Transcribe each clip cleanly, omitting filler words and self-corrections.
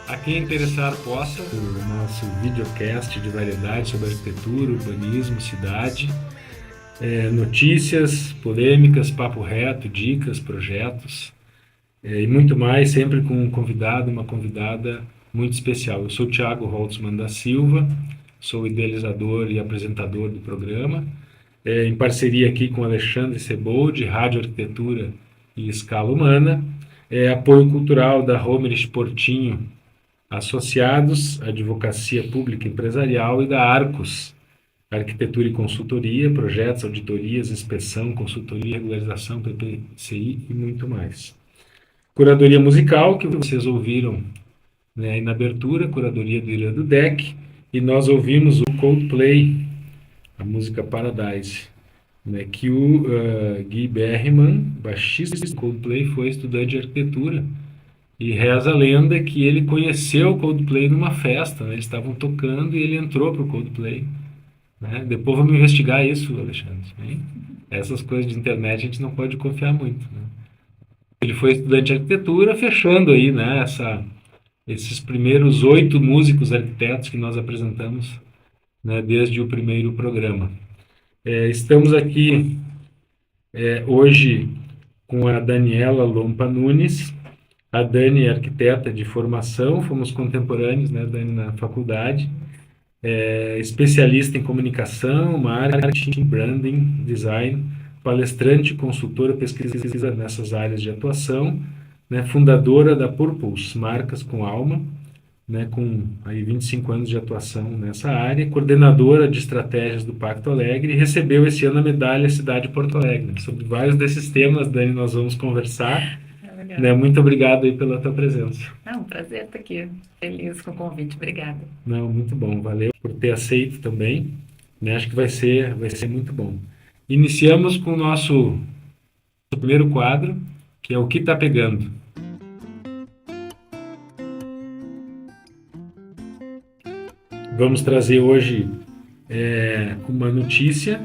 A quem interessar possa, o nosso videocast de variedades sobre arquitetura, urbanismo, cidade, notícias, polêmicas, papo reto, dicas, projetos e muito mais, sempre com um convidado, uma convidada muito especial. Eu sou o Thiago Holtzman da Silva, sou idealizador e apresentador do programa, em parceria aqui com Alexandre Seboldi, Rádio Arquitetura e Escala Humana, apoio cultural da Homerich Portinho Associados, Advocacia Pública Empresarial e da Arcos, Arquitetura e Consultoria, Projetos, Auditorias, Inspeção, Consultoria, Regularização, PPCI e muito mais. Curadoria musical, que vocês ouviram, né, aí na abertura, curadoria do Irã Dudek, e nós ouvimos o Coldplay, a música Paradise, né, que o Guy Berryman, baixista do Coldplay, foi estudante de arquitetura. E reza a lenda que ele conheceu o Coldplay numa festa, né? Eles estavam tocando e ele entrou para o Coldplay, né? Depois vamos investigar isso, Alexandre, hein? Essas coisas de internet a gente não pode confiar muito, né? Ele foi estudante de arquitetura, fechando aí, né, esses primeiros 8 músicos arquitetos que nós apresentamos, né, desde o primeiro programa. Estamos aqui hoje com a Daniela Lompa Nunes. A Dani é arquiteta de formação, fomos contemporâneos, né, Dani, na faculdade, especialista em comunicação, marketing, branding, design, palestrante, consultora, pesquisa nessas áreas de atuação, né, fundadora da Purpose, Marcas com Alma, né, com aí 25 anos de atuação nessa área, coordenadora de estratégias do Pacto Alegre, e recebeu esse ano a medalha Cidade Porto Alegre. Sobre vários desses temas, Dani, nós vamos conversar. Né, muito obrigado aí pela tua presença. Um prazer estar aqui. Feliz com o convite. Obrigada. Não, muito bom. Valeu por ter aceito também. Né, acho que vai ser muito bom. Iniciamos com o nosso primeiro quadro, que é o que está pegando. Vamos trazer hoje uma notícia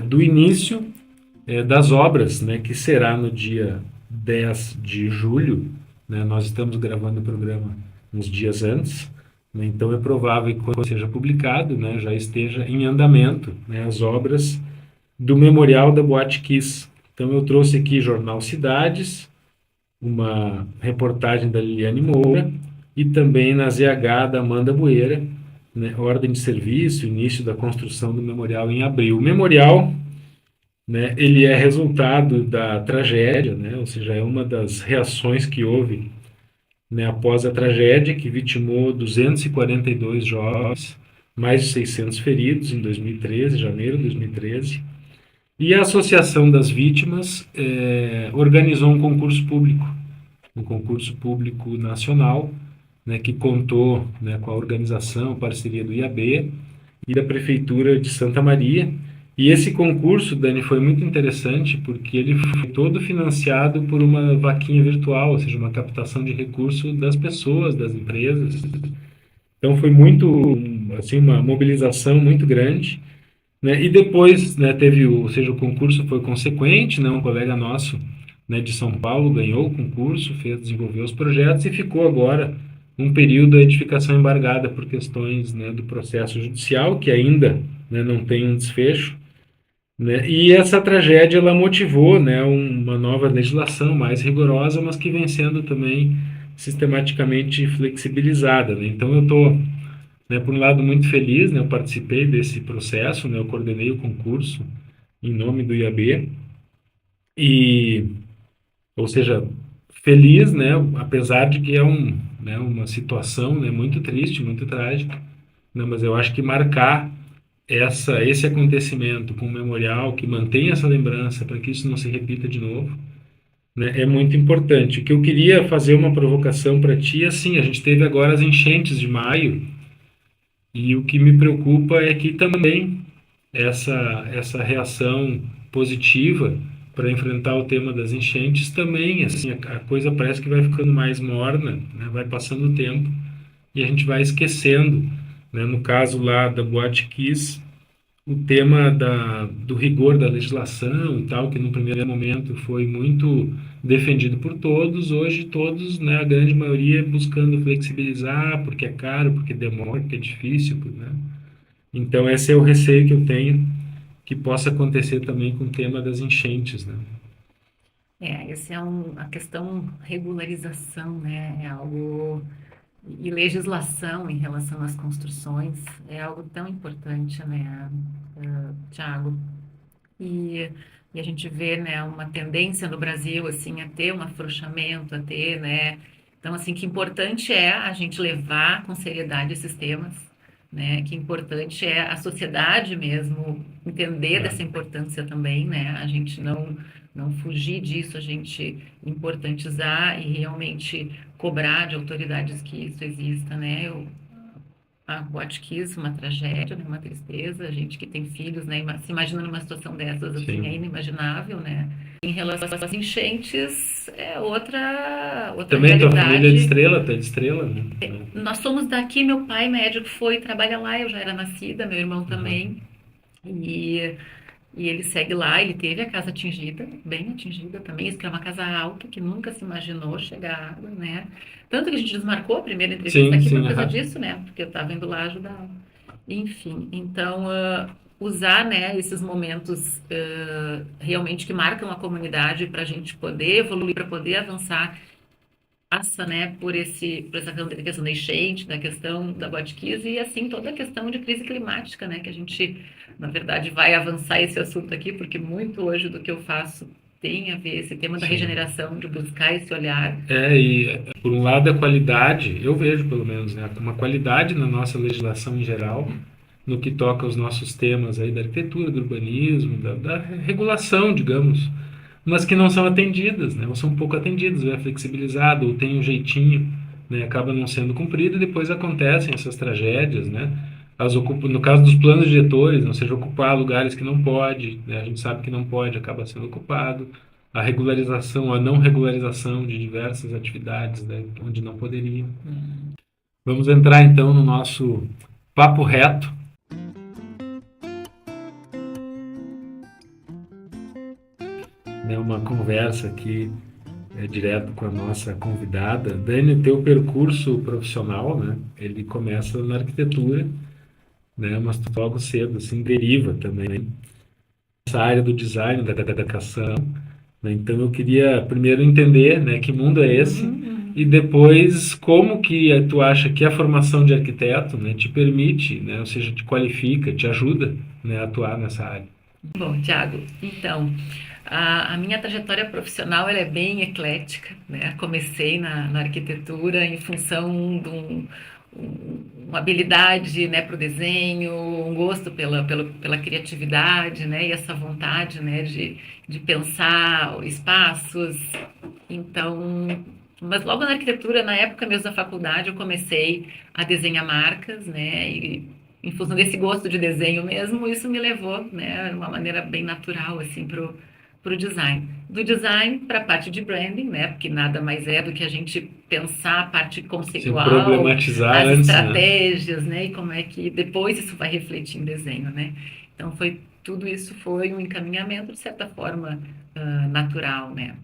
do início das obras, né, que será no dia 10 de julho, né, nós estamos gravando o programa uns dias antes, né, então é provável que quando seja publicado, né, já esteja em andamento, né, as obras do Memorial da Boate Kiss. Então eu trouxe aqui Jornal Cidades, uma reportagem da Liliane Moura e também na ZH da Amanda Bueira, né, ordem de serviço, início da construção do memorial em abril. O memorial, né, ele é resultado da tragédia, né, ou seja, é uma das reações que houve, né, após a tragédia, que vitimou 242 jovens, mais de 600 feridos em 2013, janeiro de 2013. E a Associação das Vítimas organizou um concurso público nacional, né, que contou, né, com a organização, parceria do IAB e da Prefeitura de Santa Maria. E esse concurso, Dani, foi muito interessante porque ele foi todo financiado por uma vaquinha virtual, ou seja, uma captação de recursos das pessoas, das empresas. Então foi muito, assim, uma mobilização muito grande, né? E depois, né, ou seja, o concurso foi consequente, né? Um colega nosso, né, de São Paulo ganhou o concurso, desenvolveu os projetos e ficou agora um período a edificação embargada por questões, né, do processo judicial, que ainda, né, não tem um desfecho. Né? E essa tragédia ela motivou, né, uma nova legislação mais rigorosa, mas que vem sendo também sistematicamente flexibilizada. Né? Então eu estou, né, por um lado, muito feliz, né, eu participei desse processo, né, eu coordenei o concurso em nome do IAB, ou seja, feliz, né, apesar de que é né, uma situação, né, muito triste, muito trágica, né, mas eu acho que marcar esse acontecimento com um memorial que mantenha essa lembrança para que isso não se repita de novo, né, é muito importante. O que eu queria fazer uma provocação para ti, assim, a gente teve agora as enchentes de maio e o que me preocupa é que também essa reação, positiva para enfrentar o tema das enchentes também, assim, a coisa parece que vai ficando mais morna, né? Vai passando o tempo e a gente vai esquecendo, né? No caso lá da Boate Kiss, o tema do rigor da legislação e tal, que no primeiro momento foi muito defendido por todos, hoje todos, né, a grande maioria buscando flexibilizar, porque é caro, porque demora, porque é difícil, né? Então esse é o receio que eu tenho que possa acontecer também com o tema das enchentes, né? Esse é a questão regularização, né? É algo e legislação em relação às construções é algo tão importante, né, Tiago? E, e a gente vê, né, uma tendência no Brasil, assim, a ter um afrouxamento, a ter, né, então, assim, que importante é a gente levar com seriedade esses temas, né, que importante é a sociedade mesmo entender É, dessa importância também, né, a gente não fugir disso, a gente importantizar e realmente cobrar de autoridades que isso exista, né, a Boate Kiss, uma tragédia, né, uma tristeza, a gente que tem filhos, né, se imagina numa situação dessas, assim, é sim. inimaginável, né. Em relação às enchentes, é outra Também tua família é de realidade. Estrela, tu é de Estrela, né? Nós somos daqui, meu pai médico foi trabalha lá, eu já era nascida, meu irmão também, Uhum. e, e ele segue lá, ele teve a casa atingida, bem atingida também, isso que é uma casa alta, que nunca se imaginou chegar água, né? Tanto que a gente desmarcou a primeira entrevista Sim, aqui por sim, causa aham. disso, né? Porque eu estava indo lá ajudar. Enfim, então, usar, né, esses momentos realmente que marcam a comunidade para a gente poder evoluir, para poder avançar, passa, né, por essa questão da enchente, da questão da botkiss e, assim, toda a questão de crise climática, né, que a gente, na verdade, vai avançar esse assunto aqui, porque muito hoje do que eu faço tem a ver esse tema da Sim. regeneração, de buscar esse olhar. E por um lado a qualidade, eu vejo pelo menos, né, uma qualidade na nossa legislação em geral, no que toca aos nossos temas aí da arquitetura, do urbanismo, da regulação, digamos, mas que não são atendidas, né, ou são pouco atendidas, ou é flexibilizado, ou tem um jeitinho, né, acaba não sendo cumprido e depois acontecem essas tragédias, né, no caso dos planos diretores, ou seja, ocupar lugares que não pode, né, a gente sabe que não pode, acaba sendo ocupado, a regularização, a não regularização de diversas atividades, né, onde não poderia. Vamos entrar então no nosso papo reto, né, uma conversa aqui direto com a nossa convidada. Dani, o teu percurso profissional, né, ele começa na arquitetura, né, mas tu logo cedo assim deriva também essa área do design, da educação, né? Então eu queria primeiro entender, né, que mundo é esse Uhum. e depois como que tu acha que a formação de arquiteto, né, te permite, né, ou seja, te qualifica, te ajuda, né, a atuar nessa área. Bom, Tiago, então, a minha trajetória profissional ela é bem eclética, né? Comecei na arquitetura em função de uma habilidade, né, para o desenho, um gosto pela criatividade, né, e essa vontade, né, de pensar espaços. Então, mas logo na arquitetura, na época mesmo da faculdade, eu comecei a desenhar marcas, né, e em função desse gosto de desenho mesmo, isso me levou, né, de uma maneira bem natural, assim, pro design. Do design para a parte de branding, né, porque nada mais é do que a gente pensar a parte Sem conceitual, problematizar as antes, né? estratégias, né, e como é que depois isso vai refletir em desenho, né. Então, tudo isso foi um encaminhamento, de certa forma, natural, né.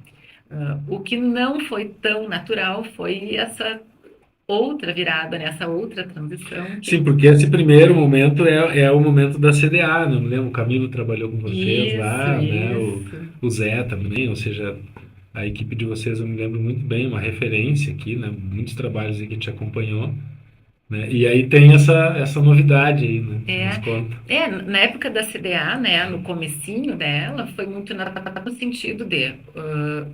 O que não foi tão natural foi essa outra virada, né, essa outra transição Sim, que porque esse primeiro momento é o momento da CDA, né? Eu me lembro, o Camilo trabalhou com vocês isso, lá, né? isso. O Zé também, ou seja, a equipe de vocês eu me lembro muito bem, uma referência aqui, né? Muitos trabalhos aí que a gente acompanhou, né? E aí tem essa novidade aí, né? Nos É, conta. na época da CDA, né, no comecinho dela, foi muito no sentido de,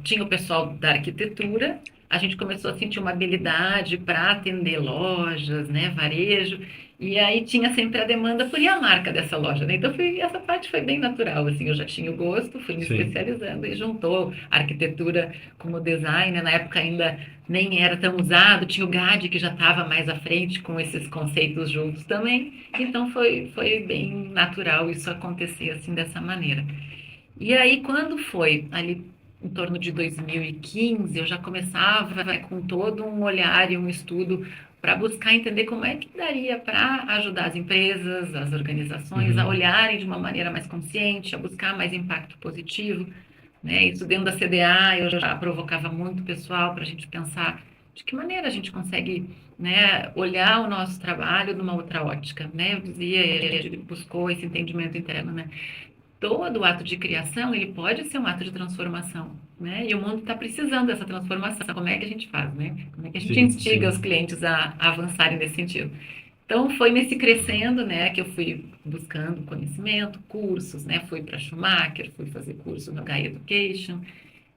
tinha o pessoal da arquitetura, a gente começou a sentir uma habilidade para atender lojas, né, varejo, e aí tinha sempre a demanda por ir a marca dessa loja, né? Então essa parte foi bem natural, assim, eu já tinha o gosto, fui me Sim. especializando e juntou a arquitetura como design, né? Na época ainda nem era tão usado, tinha o GAD que já estava mais à frente com esses conceitos juntos também, então foi bem natural isso acontecer assim dessa maneira. E aí, quando foi ali em torno de 2015, eu já começava, né, com todo um olhar e um estudo para buscar entender como é que daria para ajudar as empresas, as organizações a Uhum. olharem de uma maneira mais consciente, a buscar mais impacto positivo, né? Isso dentro da CDA eu já provocava muito o pessoal para a gente pensar de que maneira a gente consegue, né, olhar o nosso trabalho numa outra ótica, né? Eu dizia, a gente buscou esse entendimento interno, né? Todo ato de criação, ele pode ser um ato de transformação, né? E o mundo está precisando dessa transformação. Como é que a gente faz, né? Como é que a gente Sim, instiga os sim. clientes a avançarem nesse sentido? Então, foi nesse crescendo, né, que eu fui buscando conhecimento, cursos, né? Fui para Schumacher, fui fazer curso no Gaia Education,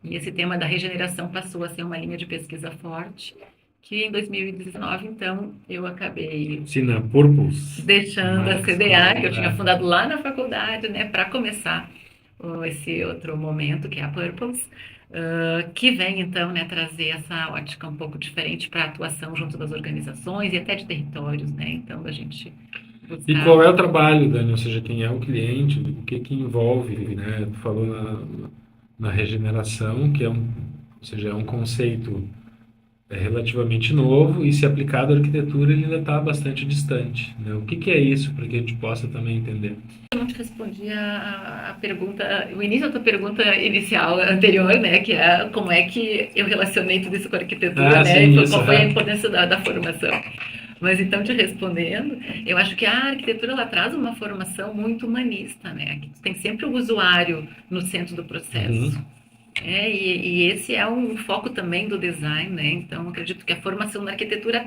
e esse tema da regeneração passou a ser uma linha de pesquisa forte, que em 2019, então, eu acabei Sim, na Purpose, a deixando a Marx CDA, que falou. eu tinha fundado lá na faculdade, né, para começar esse outro momento, que é a Purpose, que vem então, né, trazer essa ótica um pouco diferente para a atuação junto das organizações e até de territórios, né, então a gente E buscar. qual é o trabalho, Dani? Ou seja, quem é o cliente, o que que envolve, né? Tu falou na regeneração, que é ou seja, é um conceito relativamente novo e se aplicado à arquitetura ele ainda está bastante distante, né? O que que é isso para que a gente possa também entender? Eu não te respondi a pergunta, o início da tua pergunta inicial anterior, né, que é como é que eu relacionei tudo isso com a arquitetura, Ah, né, sim, e isso, qual foi a aham. importância da formação. Mas então, te respondendo, eu acho que a arquitetura ela traz uma formação muito humanista, né? Que tem sempre o usuário no centro do processo. Uhum. E esse é um foco também do design, né? Então, acredito que a formação na arquitetura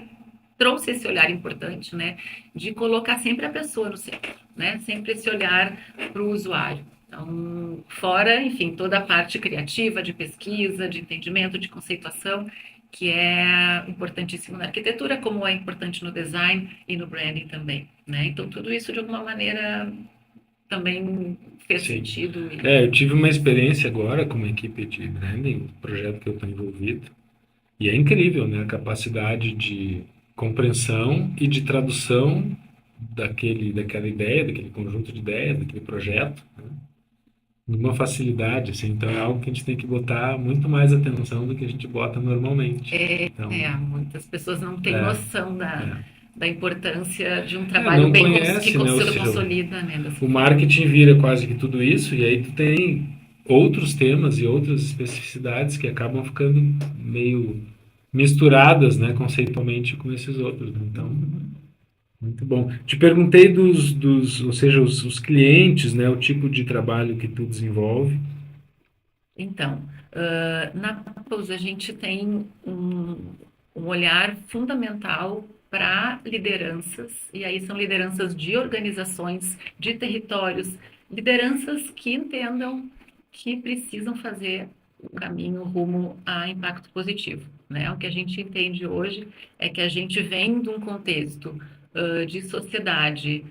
trouxe esse olhar importante, né? De colocar sempre a pessoa no centro, né? Sempre esse olhar para o usuário. Então, fora, enfim, toda a parte criativa, de pesquisa, de entendimento, de conceituação, que é importantíssimo na arquitetura, como é importante no design e no branding também, né? Então, tudo isso, de alguma maneira, também fez Sim. sentido. Eu tive uma experiência agora com uma equipe de branding, um projeto que eu estou envolvido, e é incrível, né, a capacidade de compreensão e de tradução daquela ideia, daquele conjunto de ideias, daquele projeto, né, numa facilidade, assim, então é algo que a gente tem que botar muito mais atenção do que a gente bota normalmente. Então, Muitas pessoas não têm é, noção é. da importância de um trabalho Não bem que conhece, né, ou se seja, consolida, né, dessa o forma. marketing vira quase que tudo isso, e aí tu tem outros temas e outras especificidades que acabam ficando meio misturadas, né, conceitualmente com esses outros, né? Então, muito bom. Te perguntei ou seja, os clientes, né, o tipo de trabalho que tu desenvolve. Então, na Pulse a gente tem um olhar fundamental para lideranças, e aí são lideranças de organizações, de territórios, lideranças que entendam que precisam fazer o caminho rumo a impacto positivo, né? O que a gente entende hoje é que a gente vem de um contexto de sociedade,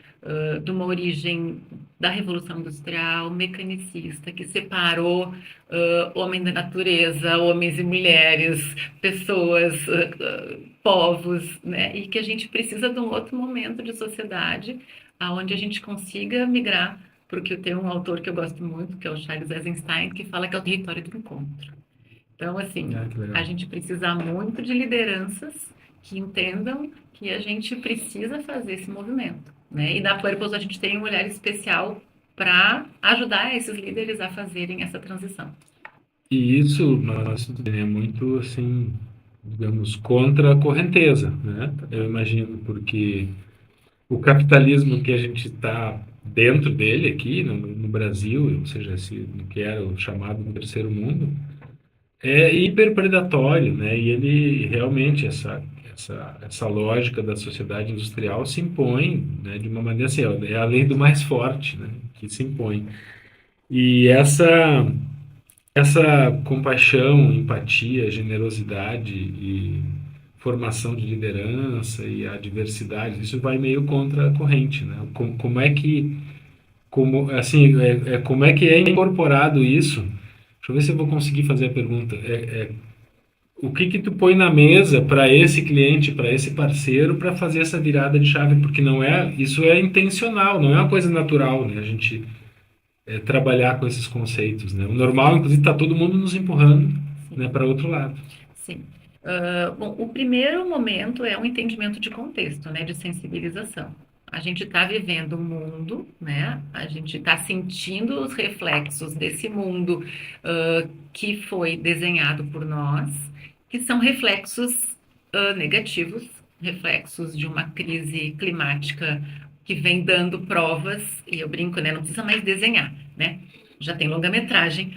de uma origem da Revolução Industrial, mecanicista, que separou homem da natureza, homens e mulheres, pessoas, povos, né? E que a gente precisa de um outro momento de sociedade aonde a gente consiga migrar, porque tem um autor que eu gosto muito, que é o Charles Eisenstein, que fala que é o território do encontro. Então, assim, Ah, que a legal. gente precisa muito de lideranças que entendam que a gente precisa fazer esse movimento, né? E na Purpose a gente tem um olhar especial para ajudar esses líderes a fazerem essa transição. E isso, nós é muito, assim, digamos, contra a correnteza, né? Eu imagino, porque o capitalismo que a gente está dentro dele aqui no Brasil, ou seja, esse, que era o chamado terceiro mundo, é hiperpredatório, né? E ele realmente essa lógica da sociedade industrial se impõe, né, de uma maneira assim, ó, é a lei do mais forte, né, que se impõe. E essa compaixão, empatia, generosidade e formação de liderança e a diversidade, isso vai meio contra a corrente, né? Como é que como é que é incorporado isso? Deixa eu ver se eu vou conseguir fazer a pergunta. O que que tu põe na mesa para esse cliente, para esse parceiro, para fazer essa virada de chave? Porque não é, isso é intencional, não é uma coisa natural, né? A gente trabalhar com esses conceitos, né? O normal, inclusive, está todo mundo nos empurrando, sim, né, para outro lado. sim. Bom, o primeiro momento é um entendimento de contexto, né, de sensibilização. A gente está vivendo um mundo, né? A gente está sentindo os reflexos desse mundo, que foi desenhado por nós, que são reflexos, negativos, reflexos de uma crise climática que vem dando provas, e eu brinco, né? Não precisa mais desenhar, né? Já tem longa-metragem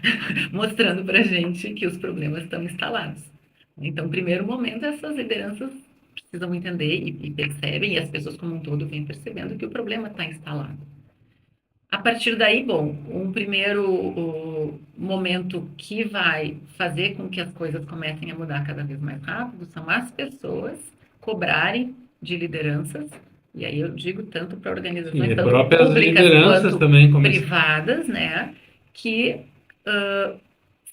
mostrando para gente que os problemas estão instalados. Então, primeiro momento, essas lideranças precisam entender e percebem, e as pessoas como um todo vêm percebendo que o problema está instalado. A partir daí, bom, um primeiro momento que vai fazer com que as coisas comecem a mudar cada vez mais rápido são as pessoas cobrarem de lideranças, e aí eu digo tanto para Sim, organizações, e tanto próprias públicas lideranças quanto também começam. privadas, né, que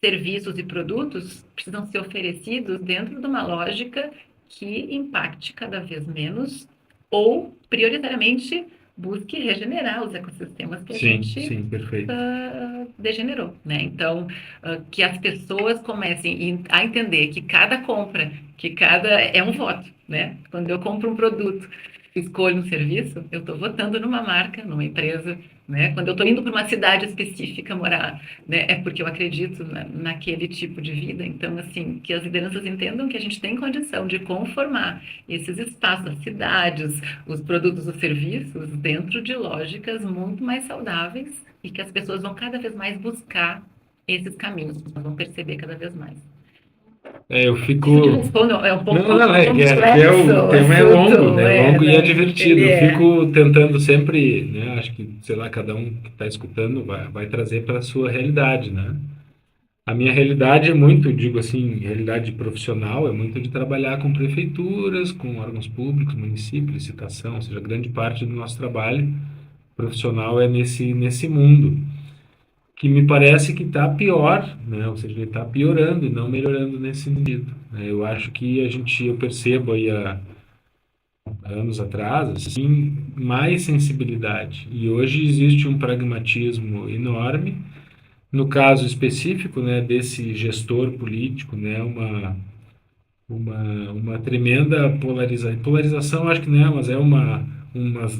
serviços e produtos precisam ser oferecidos dentro de uma lógica que impacte cada vez menos ou, prioritariamente, busque regenerar os ecossistemas que a Sim, gente sim, perfeito. degenerou, né? Então, que as pessoas comecem a entender que cada compra, que cada é um voto, né? Quando eu compro um produto, escolho um serviço, eu estou votando numa marca, numa empresa, né? Quando eu estou indo para uma cidade específica morar, né? É porque eu acredito naquele tipo de vida. Então, assim, que as lideranças entendam que a gente tem condição de conformar esses espaços, as cidades, os produtos, os serviços, dentro de lógicas muito mais saudáveis e que as pessoas vão cada vez mais buscar esses caminhos, vão perceber cada vez mais. Eu Isso te fico. responde, é um pouco Não, não, complexo o o tema é longo, assunto, né? Longo e é né? divertido. Ele Eu é. fico tentando sempre, né? Acho que, sei lá, cada um que está escutando vai trazer para a sua realidade, né? A minha realidade é muito, digo assim, realidade profissional, é muito de trabalhar com prefeituras, com órgãos públicos, municípios, licitação, ou seja, grande parte do nosso trabalho profissional é nesse mundo, que me parece que está pior, né? Ou seja, ele está piorando e não melhorando nesse sentido, né? Eu acho que eu percebo aí há anos atrás, assim, mais sensibilidade. E hoje existe um pragmatismo enorme. No caso específico, né, desse gestor político, né, uma tremenda polarização, acho que não, mas é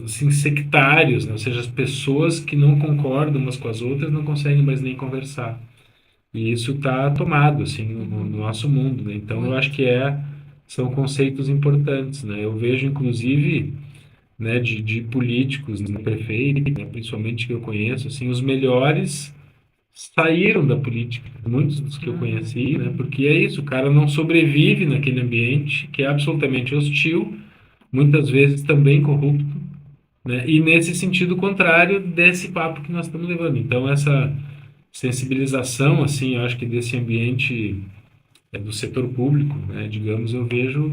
assim, sectários, né, ou seja, as pessoas que não concordam umas com as outras não conseguem mais nem conversar. E isso está tomado, assim, no Uhum, nosso mundo, né? Então, eu acho muito. que são conceitos importantes, né? Eu vejo, inclusive, né, de políticos, né, prefeitos, né, principalmente que eu conheço, assim, os melhores saíram da política, muitos dos que eu Uhum, conheci, né? Porque é isso, o cara não sobrevive naquele ambiente que é absolutamente hostil, muitas vezes também corrupto, né? E nesse sentido contrário desse papo que nós estamos levando. Então, essa sensibilização, assim, eu acho que desse ambiente do setor público, né? Digamos, eu vejo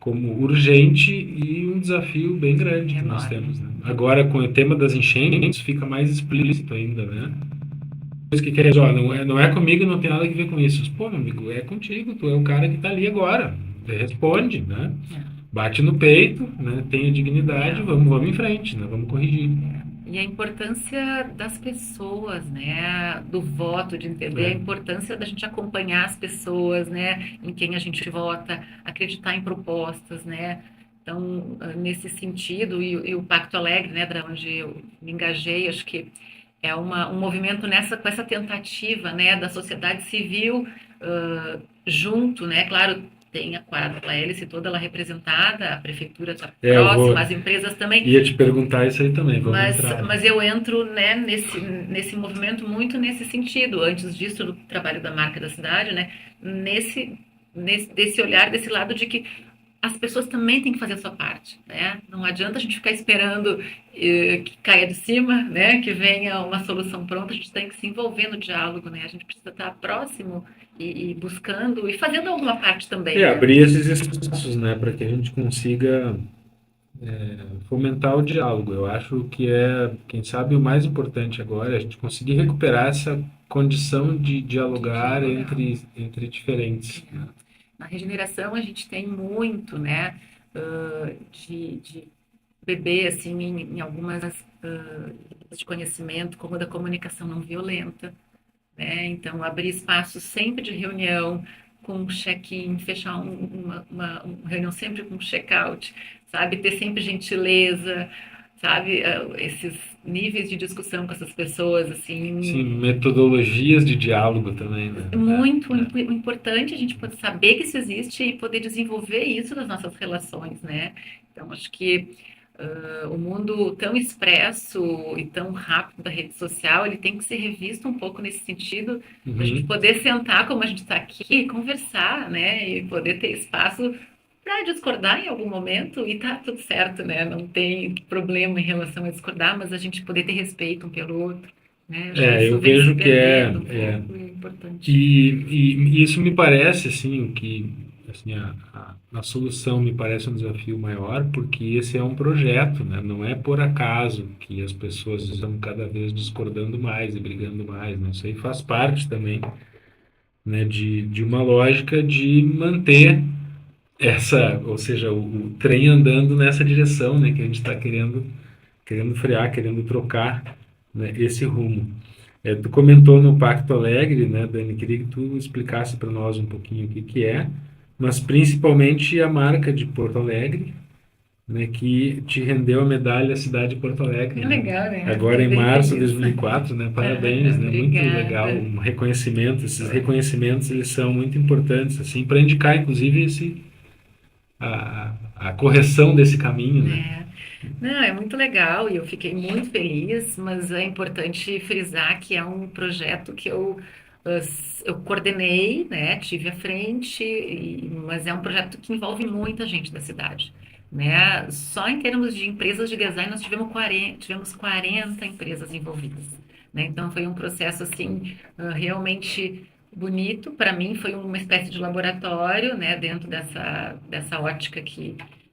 como urgente e um desafio bem grande que nós enorme. temos, né? Agora, com o tema das enchentes, fica mais explícito ainda, né? Coisa que quer dizer, ó, não é comigo, não tem nada a ver com isso. Pô, meu amigo, é contigo, tu é o cara que tá ali agora. Responde, né? É. Bate no peito, né? Tenha dignidade, É. vamos em frente, né? Vamos corrigir. E a importância das pessoas, né? Do voto, de entender a É, importância da gente acompanhar as pessoas, né? Em quem a gente vota, acreditar em propostas, né? Então, nesse sentido, e o Pacto Alegre, né, da onde eu me engajei, acho que é um movimento com essa tentativa, né, da sociedade civil, junto, né? Claro, tem a quadra hélice toda ela representada, a prefeitura está eu próxima, vou. as empresas também, Ia te perguntar isso aí também, vamos entrar. mas eu entro, né, nesse movimento muito nesse sentido. Antes disso, do trabalho da marca da cidade, né, desse olhar, desse lado de que as pessoas também têm que fazer a sua parte, né? Não adianta a gente ficar esperando que caia de cima, né? Que venha uma solução pronta. A gente tem que se envolver no diálogo, né? A gente precisa estar próximo e buscando e fazendo alguma parte também, né? Abrir esses espaços, né, para que a gente consiga fomentar o diálogo. Eu acho que quem sabe, o mais importante agora é a gente conseguir recuperar essa condição de De dialogar dialogar. entre diferentes, É. né? Na regeneração a gente tem muito, né, de beber assim em algumas de conhecimento, como da comunicação não violenta, né? Então, abrir espaços sempre de reunião com check-in, fechar uma reunião sempre com check-out, sabe? Ter sempre gentileza, sabe? Esses níveis de discussão com essas pessoas, Sim, assim, metodologias de diálogo também, né? muito importante a gente poder saber que isso existe e poder desenvolver isso nas nossas relações, né? Então, acho que o mundo tão expresso e tão rápido da rede social, ele tem que ser revisto um pouco nesse sentido, da gente Uhum. poder sentar como a gente está aqui e conversar, né? E poder ter espaço para discordar em algum momento e tá tudo certo, né? Não tem problema em relação a discordar, mas a gente poder ter respeito um pelo outro, né? Acho que É, isso eu vem se vejo que perdendo um pouco e é importante. e isso me parece assim que assim a solução me parece um desafio maior porque esse é um projeto, né? Não é por acaso que as pessoas estão cada vez discordando mais e brigando mais, né? Isso aí faz parte também, né? De uma lógica de manter essa, ou seja, o trem andando nessa direção, né? Que a gente está querendo frear, querendo trocar, né, esse rumo. Tu comentou no Pacto Alegre, né, Dani? Queria que tu explicasse para nós um pouquinho o que que é, mas principalmente a marca de Porto Alegre, né, que te rendeu a medalha Cidade de Porto Alegre, É né? legal, né? Agora Fiquei em bem março de feliz. 2004, né? Parabéns, né? Muito legal, Obrigada. um reconhecimento. Esses reconhecimentos eles são muito importantes, assim, para indicar, inclusive, a correção desse caminho, né? É. Não, é muito legal e eu fiquei muito feliz, mas é importante frisar que é um projeto que eu coordenei, né, tive à frente, mas é um projeto que envolve muita gente da cidade, né? Só em termos de empresas de design nós tivemos 40 empresas envolvidas, né? Então foi um processo assim realmente bonito. Para mim foi uma espécie de laboratório, né, dentro dessa ótica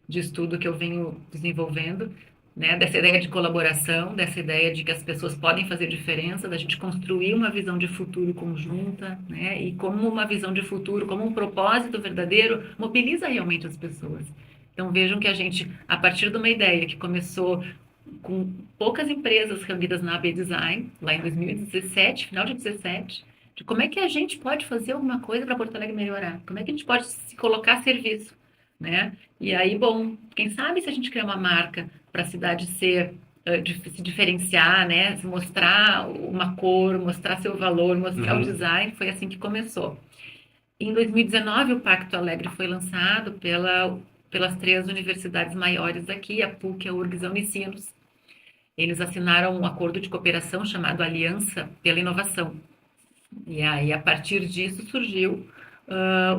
de estudo que eu venho desenvolvendo, né, dessa ideia de colaboração, dessa ideia de que as pessoas podem fazer diferença, da gente construir uma visão de futuro conjunta, né, e como uma visão de futuro, como um propósito verdadeiro, mobiliza realmente as pessoas. Então vejam que a gente, a partir de uma ideia que começou com poucas empresas reunidas na AB Design, lá em 2017, final de 17, de como é que a gente pode fazer alguma coisa para Porto Alegre melhorar, como é que a gente pode se colocar a serviço, né? E aí, bom, quem sabe se a gente criar uma marca para a cidade se diferenciar, né? Mostrar uma cor, mostrar seu valor, mostrar o Uhum. design, foi assim que começou. Em 2019, o Pacto Alegre foi lançado pelas três universidades maiores aqui, a PUC, a URGS e a Unicinos. Eles assinaram um acordo de cooperação chamado Aliança pela Inovação. E aí, a partir disso, surgiu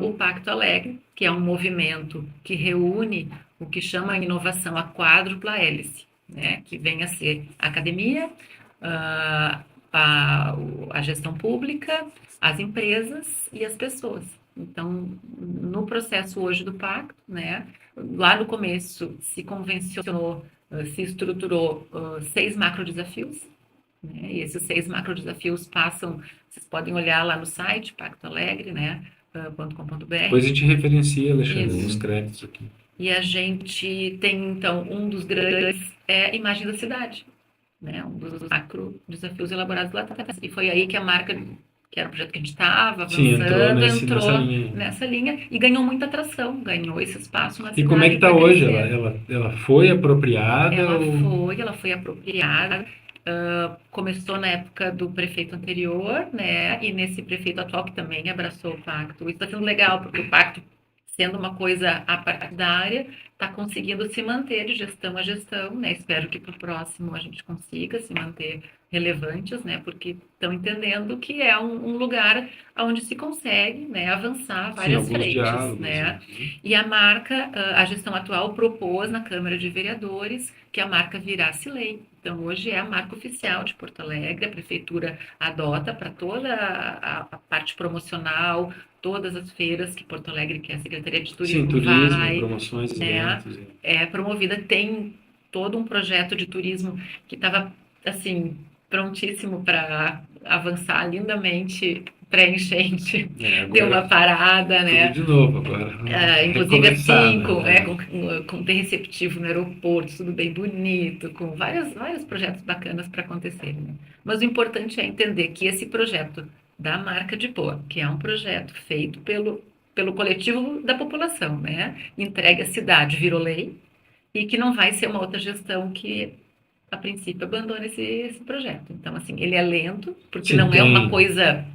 o Pacto Alegre, que é um movimento que reúne o que chama a inovação a quádrupla hélice, né? Que vem a ser a academia, uh, a gestão pública, as empresas e as pessoas. Então, no processo hoje do Pacto, né, lá no começo se convencionou, se estruturou 6 macro desafios, né? E esses 6 macro desafios passam, vocês podem olhar lá no site, Pacto Alegre, né? .com.br. Depois a gente referencia, Alexandre, nos Isso. créditos aqui. E a gente tem, então, um dos grandes é a imagem da cidade, né? Um dos macro desafios elaborados lá atrás. E foi aí que a marca, que era o projeto que a gente estava Sim, entrou avançando, nessa entrou linha aí. nessa linha e ganhou muita atração, ganhou esse espaço na E como é que cidade está para hoje? Ela, crescer. ela, ela foi apropriada ou... Ela foi apropriada, começou na época do prefeito anterior, né? E nesse prefeito atual que também abraçou o pacto. Isso está sendo legal, porque o pacto, sendo uma coisa apartidária, está conseguindo se manter de gestão a gestão, né? Espero que para o próximo a gente consiga se manter relevantes, né? Porque estão entendendo que é um lugar onde se consegue, né, avançar Sim, várias alguns frentes, diálogos. né? E a marca, a gestão atual propôs na Câmara de Vereadores que a marca virasse lei. Então, hoje é a marca oficial de Porto Alegre, a prefeitura adota para toda a parte promocional, todas as feiras que Porto Alegre, que a Secretaria de Sim, Turismo turismo, vai, promoções, né, eventos. é promovida. Tem todo um projeto de turismo que estava, assim, prontíssimo para avançar lindamente pré-enchente deu Agora uma parada, tudo né? de novo agora. Inclusive Recomeçar, assim, né? com ter receptivo no aeroporto, tudo bem bonito, com vários projetos bacanas para acontecerem, né? Mas o importante é entender que esse projeto da marca de Poa, que é um projeto feito pelo coletivo da população, né? Entregue à cidade, virou lei, e que não vai ser uma outra gestão que, a princípio, abandone esse projeto. Então, assim, ele é lento, porque Sim, não é uma tem. coisa,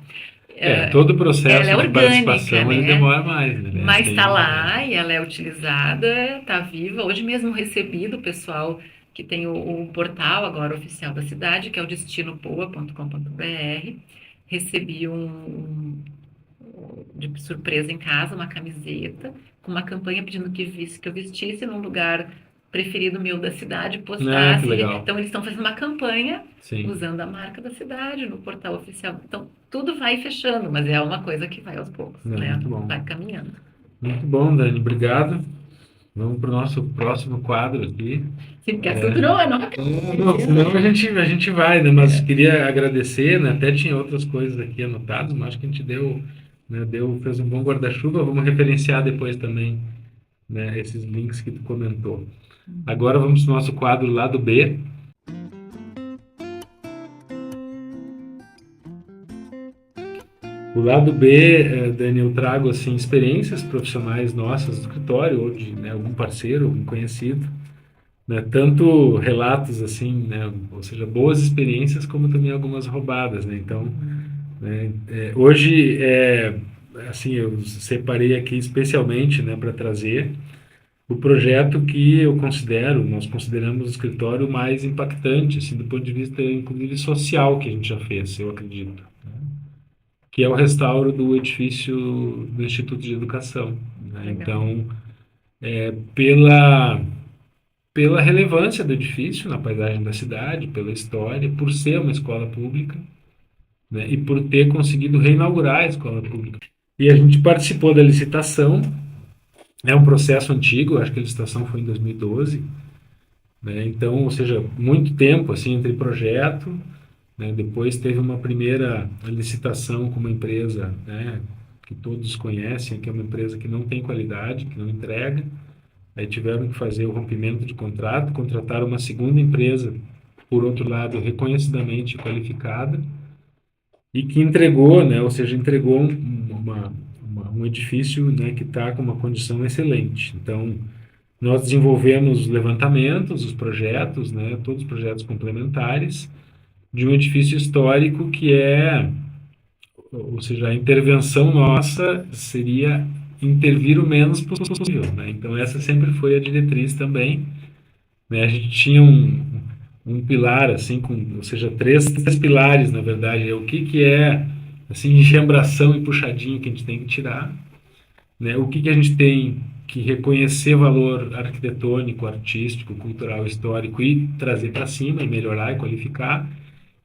Todo o ela processo é de orgânica, participação ele né? demora mais, né? Mas está Tem, lá e ela é utilizada, está viva. Hoje mesmo recebi do pessoal que tem o portal agora oficial da cidade, que é o destinopoa.com.br. Recebi de surpresa em casa uma camiseta com uma campanha pedindo que eu vestisse num lugar preferido meu da cidade, que postasse. legal. Então eles estão fazendo uma campanha Sim, usando a marca da cidade no portal oficial. Então tudo vai fechando, mas é uma coisa que vai aos poucos, né? muito bom. Vai caminhando. Muito bom, Dani, obrigado. Vamos para o nosso próximo quadro aqui. Sim, porque assunto não Não, senão a gente vai, né? Mas é, queria agradecer, né? Até tinha outras coisas aqui anotadas, mas acho que a gente deu, né? Fez um bom guarda-chuva. Vamos referenciar depois também, né? Esses links que tu comentou. Agora vamos para o nosso quadro Lado B. O lado B, Dani, eu trago assim experiências profissionais nossas do escritório ou de, né, algum parceiro, algum conhecido, né? Tanto relatos assim, né? Ou seja, boas experiências como também algumas roubadas, né? Então, né, hoje assim eu separei aqui especialmente, né, para trazer o projeto que eu considero, nós consideramos o escritório mais impactante, assim, do ponto de vista inclusive social que a gente já fez, eu acredito, que é o restauro do edifício do Instituto de Educação, né? legal. Então, pela pela relevância do edifício na paisagem da cidade, pela história, por ser uma escola pública, né, e por ter conseguido reinaugurar a escola pública. E a gente participou da licitação, é um processo antigo, acho que a licitação foi em 2012, né, então, ou seja, muito tempo assim entre projeto, né, depois teve uma primeira licitação com uma empresa, né, que todos conhecem, que é uma empresa que não tem qualidade, que não entrega. Aí tiveram que fazer o rompimento de contrato, contrataram uma segunda empresa, por outro lado, reconhecidamente qualificada, e que entregou, né, ou seja, entregou um edifício, né, que está com uma condição excelente. Então, nós desenvolvemos os levantamentos, os projetos, né, todos os projetos complementares de um edifício histórico que ou seja, a intervenção nossa seria intervir o menos possível, né? Então essa sempre foi a diretriz também, né? A gente tinha um pilar assim ou seja, três pilares na verdade, é o que é assim engembração e puxadinho que a gente tem que tirar, né? O que a gente tem que reconhecer valor arquitetônico, artístico, cultural, histórico e trazer para cima e melhorar e qualificar.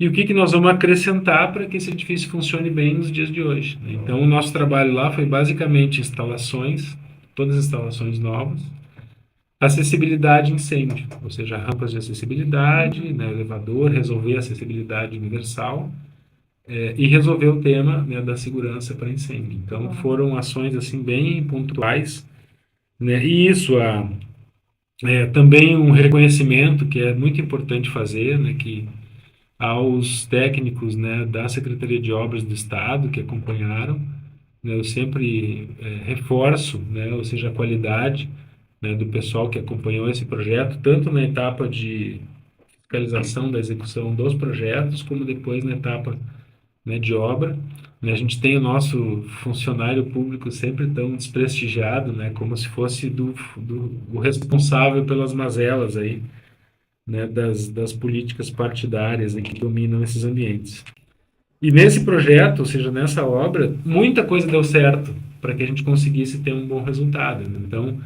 E o que nós vamos acrescentar para que esse edifício funcione bem nos dias de hoje, né? Então, o nosso trabalho lá foi basicamente instalações, todas as instalações novas, acessibilidade e incêndio, ou seja, rampas de acessibilidade, né, elevador, resolver a acessibilidade universal e resolver o tema, né, da segurança para incêndio. Então, foram ações assim bem pontuais, né? E isso também um reconhecimento que é muito importante fazer, né, que aos técnicos, né, da Secretaria de Obras do Estado que acompanharam, né, eu sempre reforço, né, ou seja, a qualidade, né, do pessoal que acompanhou esse projeto, tanto na etapa de fiscalização da execução dos projetos, como depois na etapa, né, de obra. Né, a gente tem o nosso funcionário público sempre tão desprestigiado, né, como se fosse o responsável pelas mazelas aí, né, das políticas partidárias que dominam esses ambientes. E nesse projeto, ou seja, nessa obra, muita coisa deu certo para que a gente conseguisse ter um bom resultado, né? Então,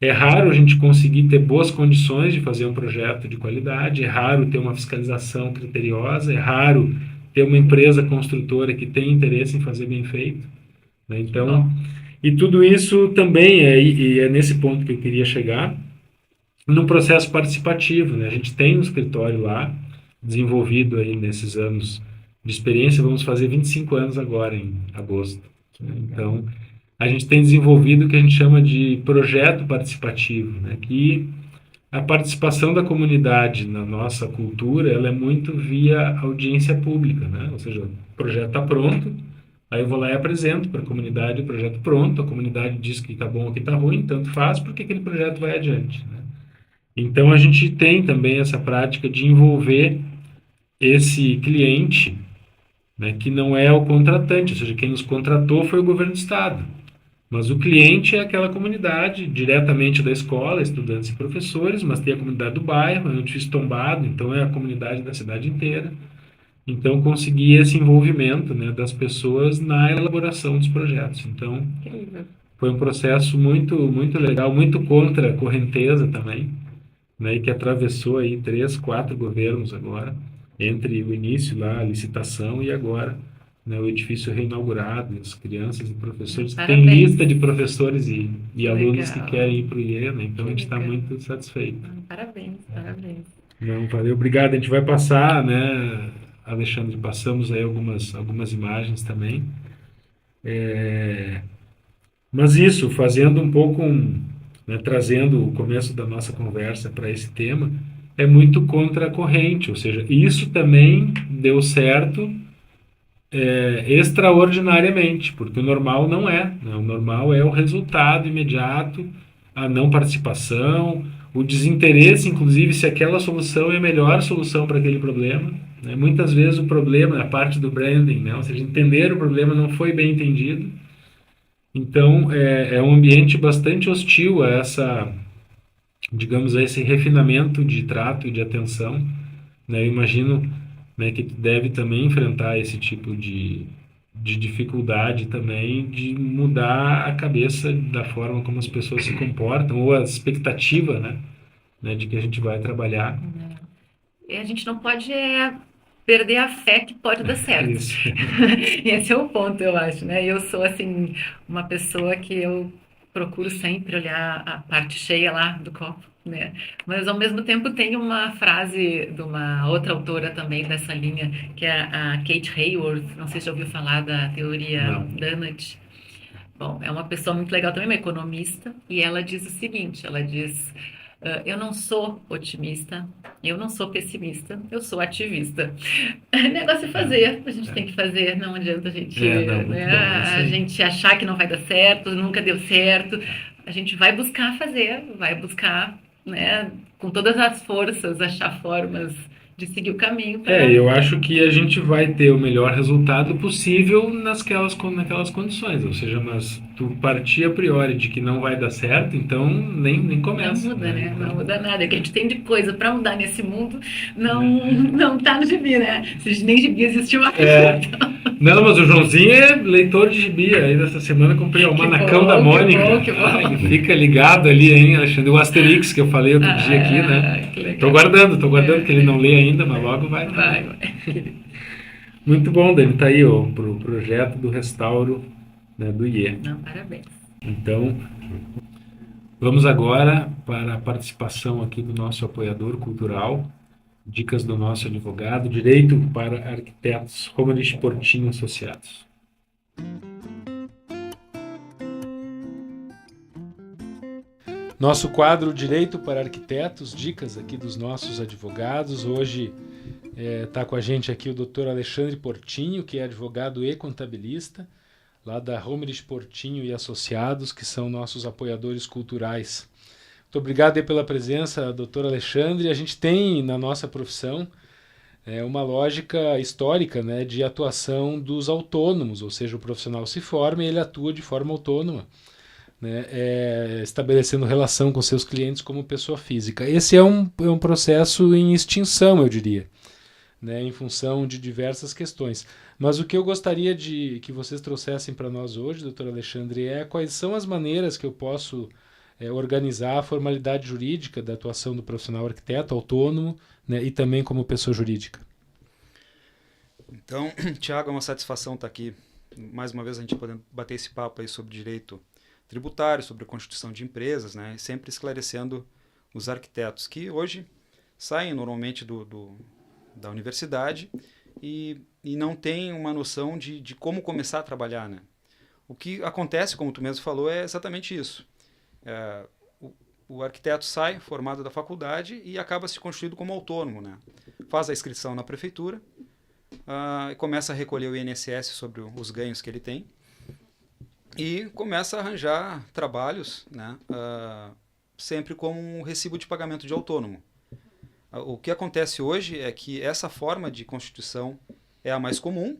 é raro a gente conseguir ter boas condições de fazer um projeto de qualidade, é raro ter uma fiscalização criteriosa, é raro ter uma empresa construtora que tem interesse em fazer bem feito, né? Que Então, bom. e tudo isso também e é nesse ponto que eu queria chegar, num processo participativo, né? A gente tem um escritório lá, desenvolvido aí nesses anos de experiência, vamos fazer 25 anos agora, em agosto. Né? Então, a gente tem desenvolvido o que a gente chama de projeto participativo, né? Que a participação da comunidade na nossa cultura, ela é muito via audiência pública, né? Ou seja, o projeto está pronto, aí eu vou lá e apresento para a comunidade o projeto pronto, a comunidade diz que está bom ou que está ruim, tanto faz, porque aquele projeto vai adiante, né? Então a gente tem também essa prática de envolver esse cliente, né, que não é o contratante, ou seja, quem nos contratou foi o governo do estado. Mas o cliente é aquela comunidade, diretamente da escola, estudantes e professores, mas tem a comunidade do bairro, é um edifício tombado, então é a comunidade da cidade inteira. Então, conseguir esse envolvimento, né, das pessoas na elaboração dos projetos. Então, Incrível. foi um processo muito, muito legal, muito contra a correnteza também, né, e que atravessou aí 3, 4 governos agora, entre o início lá, a licitação e agora, né, o edifício reinaugurado, as crianças e professores, tem Parabéns. lista de professores e Que alunos que legal. querem ir para o IE, né, então Que a gente está legal. muito satisfeito. Parabéns, parabéns. Não, valeu, obrigado, a gente vai passar, né, Alexandre, passamos aí algumas imagens também. Mas isso, fazendo um pouco, né, trazendo o começo da nossa conversa para esse tema, é muito contra a corrente, ou seja, isso também deu certo extraordinariamente, porque o normal não é, né? O normal é o resultado imediato, a não participação, o desinteresse, inclusive, se aquela solução é a melhor solução para aquele problema. Né? Muitas vezes o problema é a parte do branding, né? Ou seja, entender o problema não foi bem entendido. Então, é um ambiente bastante hostil a essa, digamos, a esse refinamento de trato e de atenção, né? Eu imagino, né, que tu deve também enfrentar esse tipo de dificuldade também de mudar a cabeça da forma como as pessoas se comportam ou a expectativa, né, de que a gente vai trabalhar. E a gente não pode perder a fé que pode dar certo. Isso. Esse é o ponto, eu acho, né? Eu sou, assim, uma pessoa que eu procuro sempre olhar a parte cheia lá do copo, né? Mas, ao mesmo tempo, tem uma frase de uma outra autora também dessa linha, que é a Kate Haworth, não sei se já ouviu falar da teoria Não. Donut. Bom, é uma pessoa muito legal também, uma economista, e ela diz o seguinte, ela diz, eu não sou otimista, eu não sou pessimista, eu sou ativista. O negócio é fazer, a gente tem que fazer, não adianta a gente, Não, muito né, bom, é isso a aí. gente achar que não vai dar certo, nunca deu certo, a gente vai buscar fazer, vai buscar, né, com todas as forças, achar formas de seguir o caminho para... Eu acho que a gente vai ter o melhor resultado possível naquelas condições. Ou seja, mas tu partir a priori de que não vai dar certo, então nem Não começa, muda, né? né? Não Então, muda nada. O que a gente tem de coisa para mudar nesse mundo não, né? não tá no gibi, né? Se nem gibi existiu mais. É, não, mas o Joãozinho é leitor de gibi. Aí dessa semana eu comprei o Que Manacão da bom, que bom, Mônica. que Ah, ele bom. fica ligado ali, hein, Alexandre? O Asterix que eu falei outro dia aqui, né? Ah, que legal. Tô guardando que ele não lê ainda, mas logo vai estar Vai, lendo. vai. Muito bom, Dani. Tá aí, ó, pro projeto do restauro, né, do IE. Não, parabéns. Então, vamos agora para a participação aqui do nosso apoiador cultural, dicas do nosso advogado, Direito para Arquitetos, Romerich Portinho Associados. Nosso quadro Direito para Arquitetos, dicas aqui dos nossos advogados. Hoje está com a gente aqui o Dr. Alexandre Portinho, que é advogado e contabilista, lá da Romerich Portinho e Associados, que são nossos apoiadores culturais. Muito obrigado aí pela presença, doutor Alexandre. A gente tem na nossa profissão uma lógica histórica, né, de atuação dos autônomos, ou seja, o profissional se forma e ele atua de forma autônoma, né, estabelecendo relação com seus clientes como pessoa física. Esse é um processo em extinção, eu diria, né, em função de diversas questões. Mas o que eu gostaria de que vocês trouxessem para nós hoje, doutor Alexandre, é quais são as maneiras que eu posso organizar a formalidade jurídica da atuação do profissional arquiteto autônomo, né, e também como pessoa jurídica. Então, Tiago, é uma satisfação estar aqui, mais uma vez a gente podendo bater esse papo aí sobre direito tributário, sobre a constituição de empresas, né, sempre esclarecendo os arquitetos que hoje saem normalmente da universidade e não tem uma noção de como começar a trabalhar, né? O que acontece, como tu mesmo falou, é exatamente isso. O arquiteto sai formado da faculdade e acaba se constituindo como autônomo, né? Faz a inscrição na prefeitura, e começa a recolher o INSS sobre os ganhos que ele tem e começa a arranjar trabalhos, né? Sempre com um recibo de pagamento de autônomo. O que acontece hoje é que essa forma de constituição é a mais comum,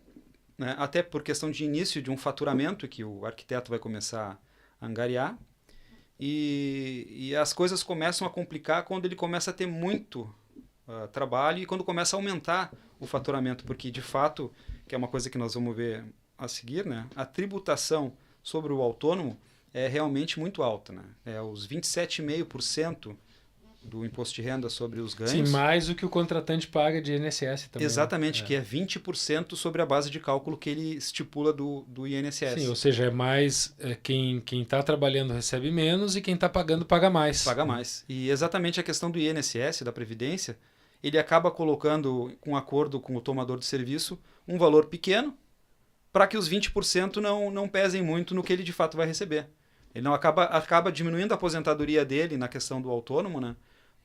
né? Até por questão de início de um faturamento que o arquiteto vai começar a angariar, e as coisas começam a complicar quando ele começa a ter muito trabalho e quando começa a aumentar o faturamento, porque de fato, que é uma coisa que nós vamos ver a seguir, né? A tributação sobre o autônomo é realmente muito alta, né? É os 27,5% do imposto de renda sobre os ganhos. Sim, mais do que o contratante paga de INSS também. Exatamente, que é 20% sobre a base de cálculo que ele estipula do INSS. Sim, ou seja, é mais quem está trabalhando recebe menos e quem está pagando paga mais. Paga mais. E exatamente a questão do INSS, da Previdência, ele acaba colocando, com acordo com o tomador de serviço, um valor pequeno para que os 20% não pesem muito no que ele de fato vai receber. Ele não acaba diminuindo a aposentadoria dele na questão do autônomo, né?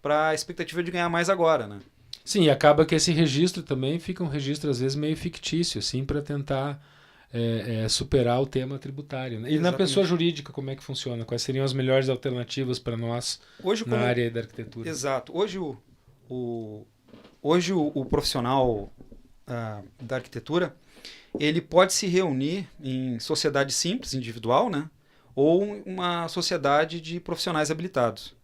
Para a expectativa de ganhar mais agora, né? Sim, e acaba que esse registro também fica um registro às vezes meio fictício, assim, para tentar superar o tema tributário, né? E Exatamente. na pessoa jurídica, como é que funciona? Quais seriam as melhores alternativas para nós Hoje, na área da arquitetura? Exato. Hoje o profissional da arquitetura, ele pode se reunir em sociedade simples, individual, né? Ou uma sociedade de profissionais habilitados,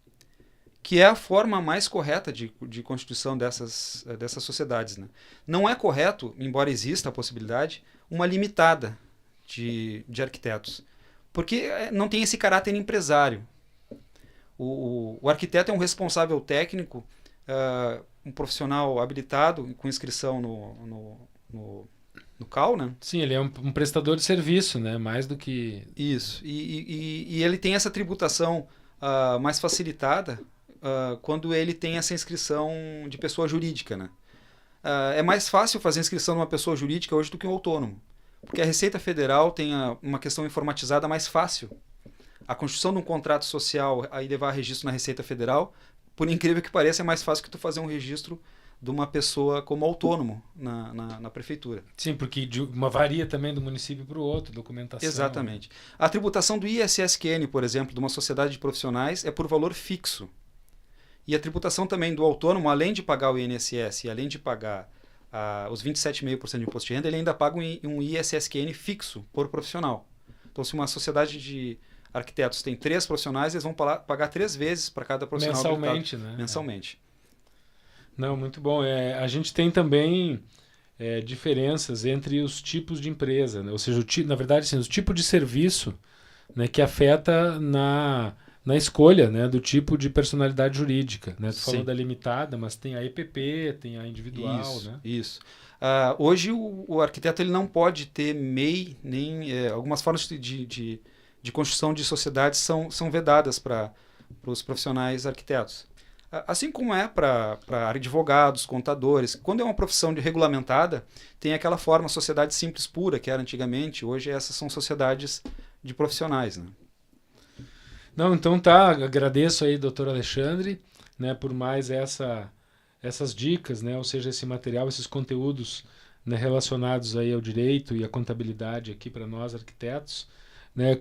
que é a forma mais correta de constituição dessas sociedades, né? Não é correto, embora exista a possibilidade, uma limitada de arquitetos, porque não tem esse caráter empresário. O arquiteto é um responsável técnico, um profissional habilitado, com inscrição no CAL, né? Sim, ele é um prestador de serviço, né? Mais do que... Isso. E ele tem essa tributação mais facilitada quando ele tem essa inscrição de pessoa jurídica, né? É mais fácil fazer inscrição numa pessoa jurídica hoje do que um autônomo, porque a Receita Federal tem uma questão informatizada mais fácil. A construção de um contrato social e levar registro na Receita Federal, por incrível que pareça, é mais fácil que tu fazer um registro de uma pessoa como autônomo na prefeitura. Sim, porque varia também do município para o outro, documentação. Exatamente. A tributação do ISSQN, por exemplo, de uma sociedade de profissionais, é por valor fixo. E a tributação também do autônomo, além de pagar o INSS e além de pagar os 27,5% de imposto de renda, ele ainda paga um ISSQN fixo por profissional. Então, se uma sociedade de arquitetos tem 3 profissionais, eles vão pagar 3 vezes para cada profissional. Mensalmente, né? Mensalmente. Não, muito bom. A gente tem também diferenças entre os tipos de empresa, né? Ou seja, na verdade, assim, o tipo de serviço, né, que afeta na escolha, né, do tipo de personalidade jurídica, né? Tu falou da limitada, mas tem a EPP, tem a individual, isso, né? Isso. Hoje o arquiteto ele não pode ter MEI, nem algumas formas de construção de sociedades são vedadas para os profissionais arquitetos. Assim como é para advogados, contadores. Quando é uma profissão regulamentada, tem aquela forma sociedade simples pura, que era antigamente. Hoje essas são sociedades de profissionais, né? Não, então tá. Agradeço aí, doutor Alexandre, né, por mais essas dicas, né, ou seja, esse material, esses conteúdos, né, relacionados aí ao direito e à contabilidade aqui para nós arquitetos, né?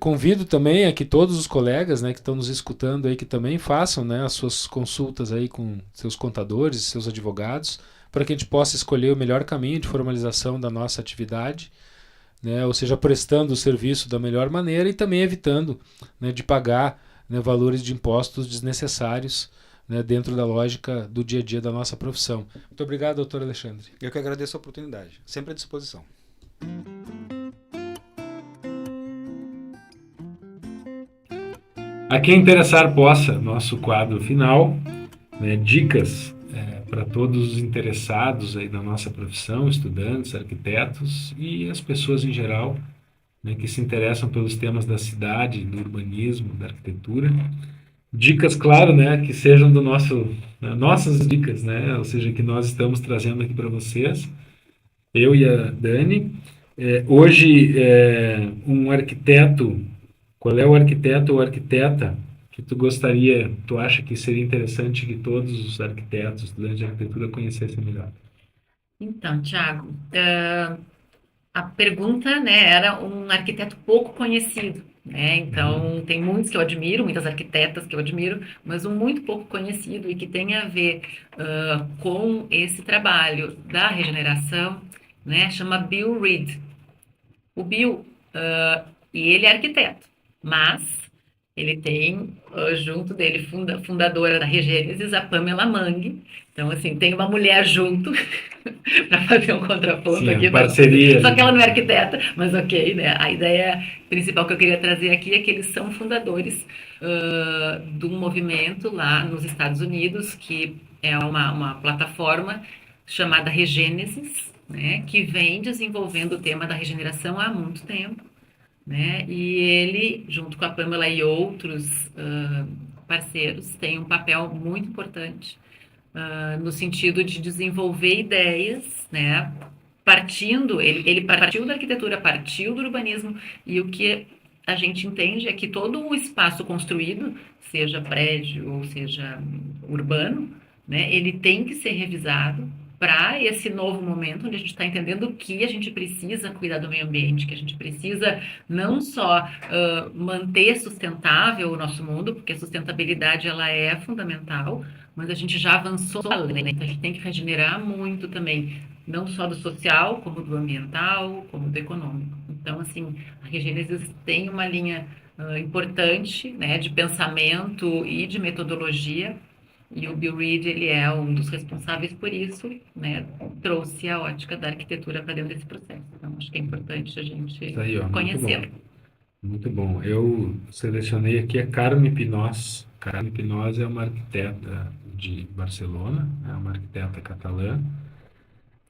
Convido também a que todos os colegas, né, que estão nos escutando aí, que também façam, né, as suas consultas aí com seus contadores, seus advogados, para que a gente possa escolher o melhor caminho de formalização da nossa atividade, né, ou seja, prestando o serviço da melhor maneira e também evitando, né, de pagar, né, valores de impostos desnecessários, né, dentro da lógica do dia a dia da nossa profissão. Muito obrigado, doutor Alexandre. Eu que agradeço a oportunidade. Sempre à disposição. A quem interessar possa, nosso quadro final, né, dicas para todos os interessados aí na nossa profissão, estudantes, arquitetos e as pessoas em geral, né, que se interessam pelos temas da cidade, do urbanismo, da arquitetura. Dicas, claro, né, que sejam do nosso, né, nossas dicas, né, ou seja, que nós estamos trazendo aqui para vocês, eu e a Dani. Hoje, um arquiteto, qual é o arquiteto ou arquiteta que tu gostaria, tu acha que seria interessante que todos os arquitetos, estudantes de arquitetura conhecessem melhor? Então, Tiago, a pergunta, né, era um arquiteto pouco conhecido, né? Uhum. Então, tem muitos que eu admiro, muitas arquitetas que eu admiro, mas um muito pouco conhecido e que tem a ver com esse trabalho da regeneração, né? Chama Bill Reed. O Bill, e ele é arquiteto, mas ele tem junto dele fundadora da Regênesis, a Pamela Mang. Então, assim, tem uma mulher junto para fazer um contraponto Sim, a aqui. parceria Só ali, que ela né? não é arquiteta, mas ok, né? A ideia principal que eu queria trazer aqui é que eles são fundadores de um movimento lá nos Estados Unidos, que é uma plataforma chamada Regênesis, né? Que vem desenvolvendo o tema da regeneração há muito tempo, né? E ele, junto com a Pamela e outros parceiros, tem um papel muito importante no sentido de desenvolver ideias, né? Ele partiu da arquitetura, partiu do urbanismo, e o que a gente entende é que todo o espaço construído, seja prédio ou seja urbano, né, ele tem que ser revisado para esse novo momento onde a gente está entendendo que a gente precisa cuidar do meio ambiente, que a gente precisa não só manter sustentável o nosso mundo, porque a sustentabilidade ela é fundamental, mas a gente já avançou além, né? Então a gente tem que regenerar muito também, não só do social, como do ambiental, como do econômico. Então, assim, a Regênesis tem uma linha importante, né, de pensamento e de metodologia, e o Bill Reed, ele é um dos responsáveis por isso, né, trouxe a ótica da arquitetura para dentro desse processo. Então, acho que é importante a Isso gente aí, ó, muito bom. conhecê-lo. Muito bom. Eu selecionei aqui a Carme Pinós. Carme Pinós é uma arquiteta de Barcelona, é uma arquiteta catalã.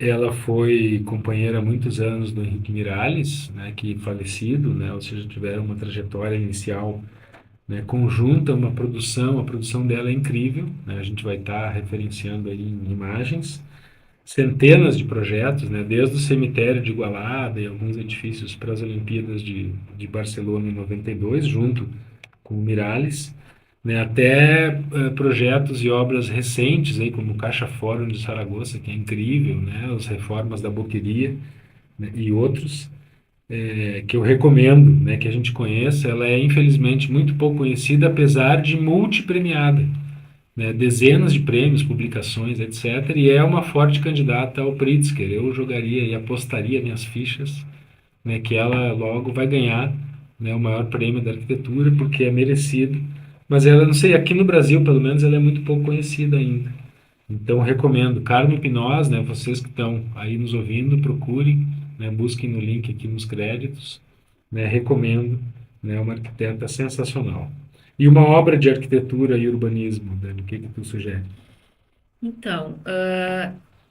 Ela foi companheira há muitos anos do Henrique Miralles, né, que falecido, né, ou seja, tiveram uma trajetória inicial, né, conjunta, uma produção, a produção dela é incrível, né, a gente vai estar referenciando aí em imagens, centenas de projetos, né, desde o cemitério de Igualada e alguns edifícios para as Olimpíadas de Barcelona em 92, junto com o Miralles, né, até projetos e obras recentes, aí, como o Caixa Fórum de Saragoça, que é incrível, né, as reformas da Boqueria, né, e outros, que eu recomendo, né, que a gente conheça. Ela é, infelizmente, muito pouco conhecida, apesar de multipremiada, né, dezenas de prêmios, publicações, etc. E é uma forte candidata ao Pritzker. Eu jogaria e apostaria minhas fichas, né, que ela logo vai ganhar, né, o maior prêmio da arquitetura, porque é merecido. Mas ela, não sei, aqui no Brasil, pelo menos, ela é muito pouco conhecida ainda. Então, recomendo. Carmen Pinós, né, vocês que estão aí nos ouvindo, procurem, né, busquem no link aqui nos créditos, né, recomendo, né, uma arquiteta sensacional. E uma obra de arquitetura e urbanismo, Dani, o que que tu sugere? Então,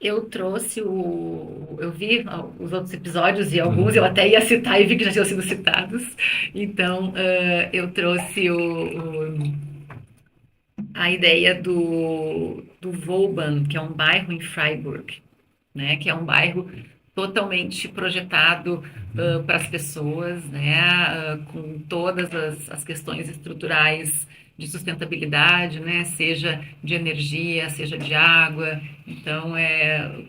eu trouxe Eu vi os outros episódios e alguns eu Uhum. até ia citar e vi que já tinham sido citados. Então, eu trouxe a ideia do Vauban, que é um bairro em Freiburg, né? Que é um bairro totalmente projetado Uhum. para as pessoas, né? Com todas as questões estruturais de sustentabilidade, né? Seja de energia, seja de água. Então,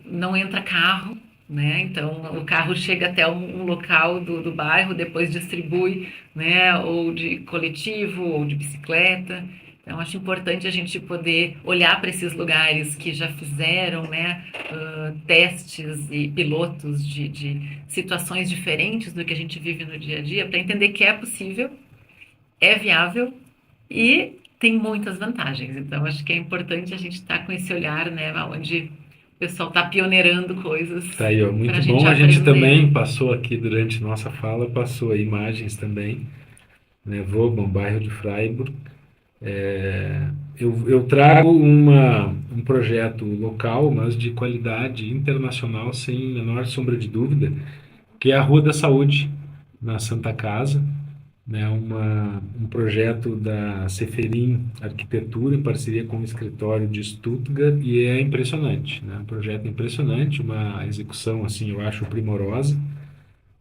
não entra carro, né? Então, o carro chega até um local do bairro, depois distribui, né? Ou de coletivo, ou de bicicleta. Então, acho importante a gente poder olhar para esses lugares que já fizeram, né, testes e pilotos de situações diferentes do que a gente vive no dia a dia, para entender que é possível, é viável e tem muitas vantagens. Então, acho que é importante a gente estar com esse olhar, né, onde o pessoal está pioneirando coisas Tá aí, ó, para muito a gente bom. A gente aprender. também passou aqui durante nossa fala, passou aí imagens também, né? Vauban, bairro de Freiburg. Eu trago um projeto local, mas de qualidade internacional, sem menor sombra de dúvida, que é a Rua da Saúde, na Santa Casa, né, um projeto da Ceferin Arquitetura em parceria com o escritório de Stuttgart e é impressionante, né? Um projeto impressionante, uma execução assim, eu acho primorosa,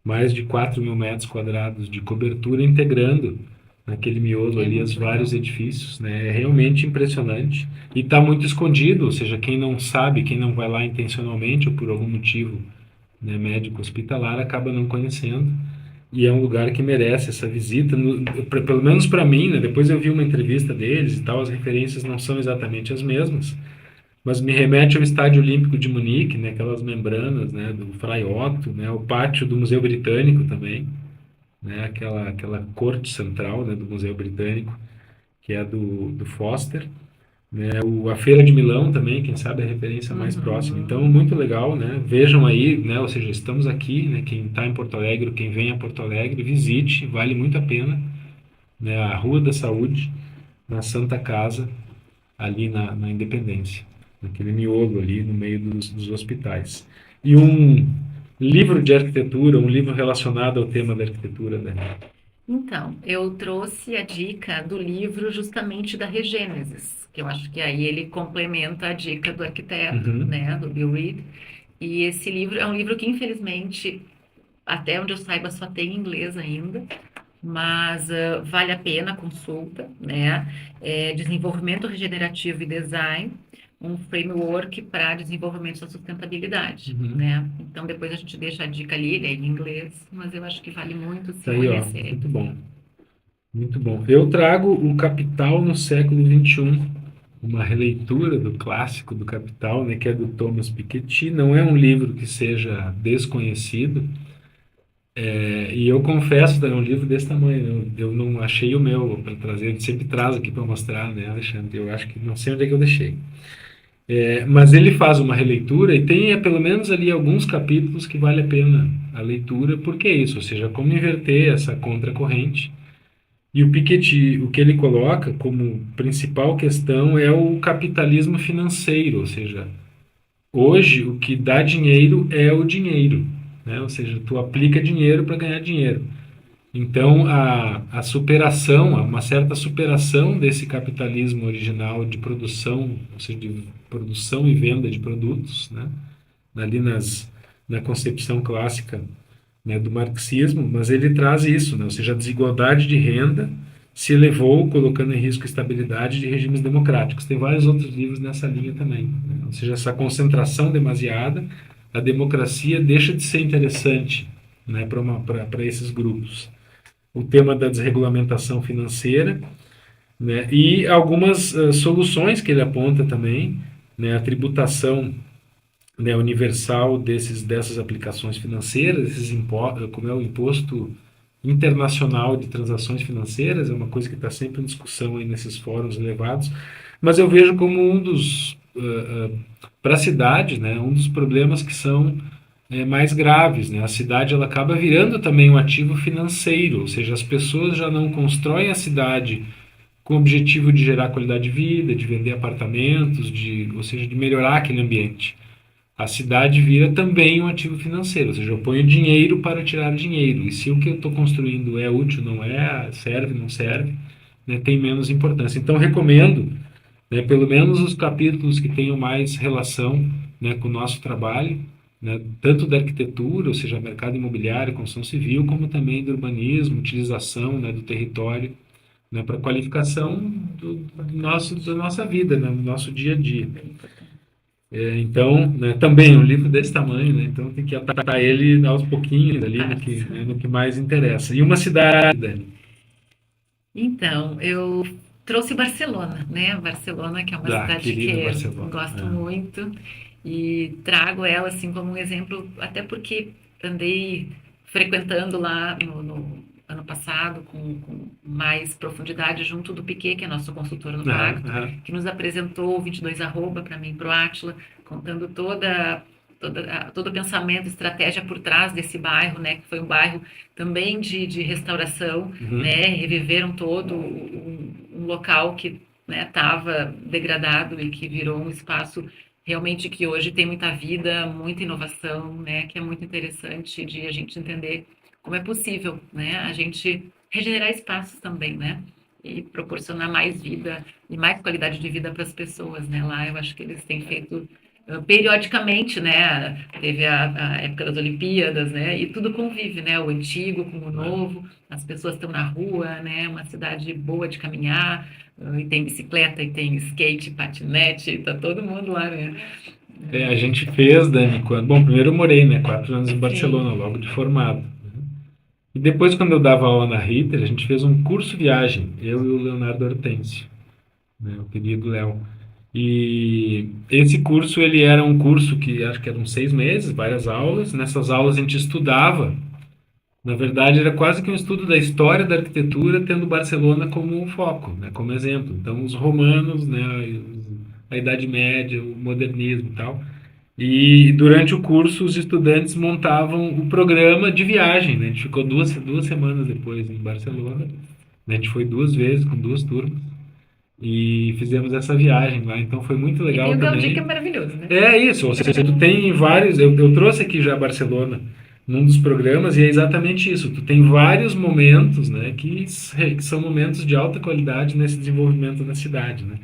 mais de 4.000 metros quadrados de cobertura integrando naquele miolo É ali os muito legal. vários edifícios, né? É realmente impressionante e está muito escondido, ou seja, quem não sabe, quem não vai lá intencionalmente ou por algum motivo, né, médico hospitalar acaba não conhecendo. E é um lugar que merece essa visita, pelo menos para mim, né? Depois eu vi uma entrevista deles e tal, as referências não são exatamente as mesmas, mas me remete ao Estádio Olímpico de Munique, né? Aquelas membranas, né? Do Frei Otto, né? O pátio do Museu Britânico também, né? Aquela corte central, né? Do Museu Britânico, que é do Foster, né? A Feira de Milão também, quem sabe é a referência mais próxima. Então, Uhum. muito legal, né? Vejam aí, né? Ou seja, estamos aqui, né? Quem está em Porto Alegre, quem vem a Porto Alegre, visite, vale muito a pena, né? A Rua da Saúde, na Santa Casa, ali na Independência, naquele miolo ali no meio dos hospitais. E um livro de arquitetura, um livro relacionado ao tema da arquitetura, né? Então, eu trouxe a dica do livro justamente da Regênesis, que eu acho que aí ele complementa a dica do arquiteto, Uhum, né, do Bill Reed. E esse livro é um livro que, infelizmente, até onde eu saiba, só tem em inglês ainda, mas vale a pena a consulta, né? É Desenvolvimento Regenerativo e Design, um framework para desenvolvimento da sustentabilidade, uhum. né? Então, depois a gente deixa a dica ali, ele é em inglês, mas eu acho que vale muito se Tá aí, ó, conhecer. muito bom. Muito bom. Eu trago o Capital no século XXI, uma releitura do clássico do Capital, né, que é do Thomas Piketty. Não é um livro que seja desconhecido, e eu confesso, é um livro desse tamanho. Eu não achei o meu para trazer, a gente sempre traz aqui para mostrar, né, Alexandre? Eu acho que não sei onde é que eu deixei. Mas ele faz uma releitura e tem pelo menos ali alguns capítulos que vale a pena a leitura, porque é isso, ou seja, como inverter essa contracorrente e o Piketty, o que ele coloca como principal questão é o capitalismo financeiro, ou seja, hoje o que dá dinheiro é o dinheiro, né? Ou seja, tu aplica dinheiro para ganhar dinheiro. Então, a superação, uma certa superação desse capitalismo original de produção, ou seja, de produção e venda de produtos, né? Ali na concepção clássica, né, do marxismo, mas ele traz isso, né, ou seja, a desigualdade de renda se elevou, colocando em risco a estabilidade de regimes democráticos. Tem vários outros livros nessa linha também, né? Ou seja, essa concentração demasiada, a democracia deixa de ser interessante, né, para esses grupos. O tema da desregulamentação financeira, né, e algumas soluções que ele aponta também, né, a tributação, né, universal dessas aplicações financeiras, como é o imposto internacional de transações financeiras, é uma coisa que está sempre em discussão aí nesses fóruns elevados, mas eu vejo como um dos, para a cidade, né, um dos problemas que são mais graves, né? A cidade ela acaba virando também um ativo financeiro, ou seja, as pessoas já não constroem a cidade com o objetivo de gerar qualidade de vida, de vender apartamentos, ou seja, de melhorar aquele ambiente. A cidade vira também um ativo financeiro, ou seja, eu ponho dinheiro para tirar dinheiro. E se o que eu estou construindo é útil, não é, serve, não serve, né, tem menos importância. Então, recomendo, né, pelo menos os capítulos que tenham mais relação, né, com o nosso trabalho, né, tanto da arquitetura, ou seja, mercado imobiliário, construção civil, como também do urbanismo, utilização, né, do território, né, para qualificação da nossa vida, né, do nosso dia a dia. Bem importante. Então, né, também um livro desse tamanho, né, então tem que atacar ele aos pouquinhos ali Fácil. no que mais interessa. E uma cidade, Dani, Então, eu trouxe Barcelona, né? Barcelona, que é uma da cidade que querida eu Barcelona. gosto muito e trago ela assim como um exemplo, até porque andei frequentando lá no ano passado com mais profundidade junto do Piquet, que é nosso consultor no Aham, Pacto, aham. que nos apresentou o 22 arroba para mim, para o Átila, contando todo o pensamento, estratégia por trás desse bairro, né? Que foi um bairro também de restauração, Uhum. né? Reviveram todo um local que estava degradado e que virou um espaço realmente que hoje tem muita vida, muita inovação, né? Que é muito interessante de a gente entender como é possível, né? A gente regenerar espaços também, né? E proporcionar mais vida e mais qualidade de vida para as pessoas, né? Lá eu acho que eles têm feito periodicamente, né? Teve a época das Olimpíadas, né? E tudo convive, né? O antigo com o novo, as pessoas estão na rua, né? Uma cidade boa de caminhar, e tem bicicleta, e tem skate, patinete, tá todo mundo lá, né? A gente fez, Dani, bom, primeiro eu morei, né, 4 anos em Sim. Barcelona, logo de formado. E depois, quando eu dava aula na Ritter, a gente fez um curso viagem, eu e o Leonardo Hortêncio, né, o querido Léo. E esse curso, ele era um curso que acho que eram 6 meses, várias aulas. Nessas aulas a gente estudava, na verdade era quase que um estudo da história da arquitetura, tendo Barcelona como foco, né, como exemplo. Então os romanos, né, a Idade Média, o modernismo e tal. E durante o curso os estudantes montavam o programa de viagem, né? A gente ficou duas semanas depois em Barcelona, né? A gente foi 2 vezes com 2 turmas e fizemos essa viagem lá, então foi muito E tem legal o Gaudí, que é também. maravilhoso, né? É isso, ou seja, tu tem vários. Eu trouxe aqui já Barcelona num dos programas e é exatamente isso. Tu tem vários momentos, né, que são momentos de alta qualidade nesse desenvolvimento da cidade, né?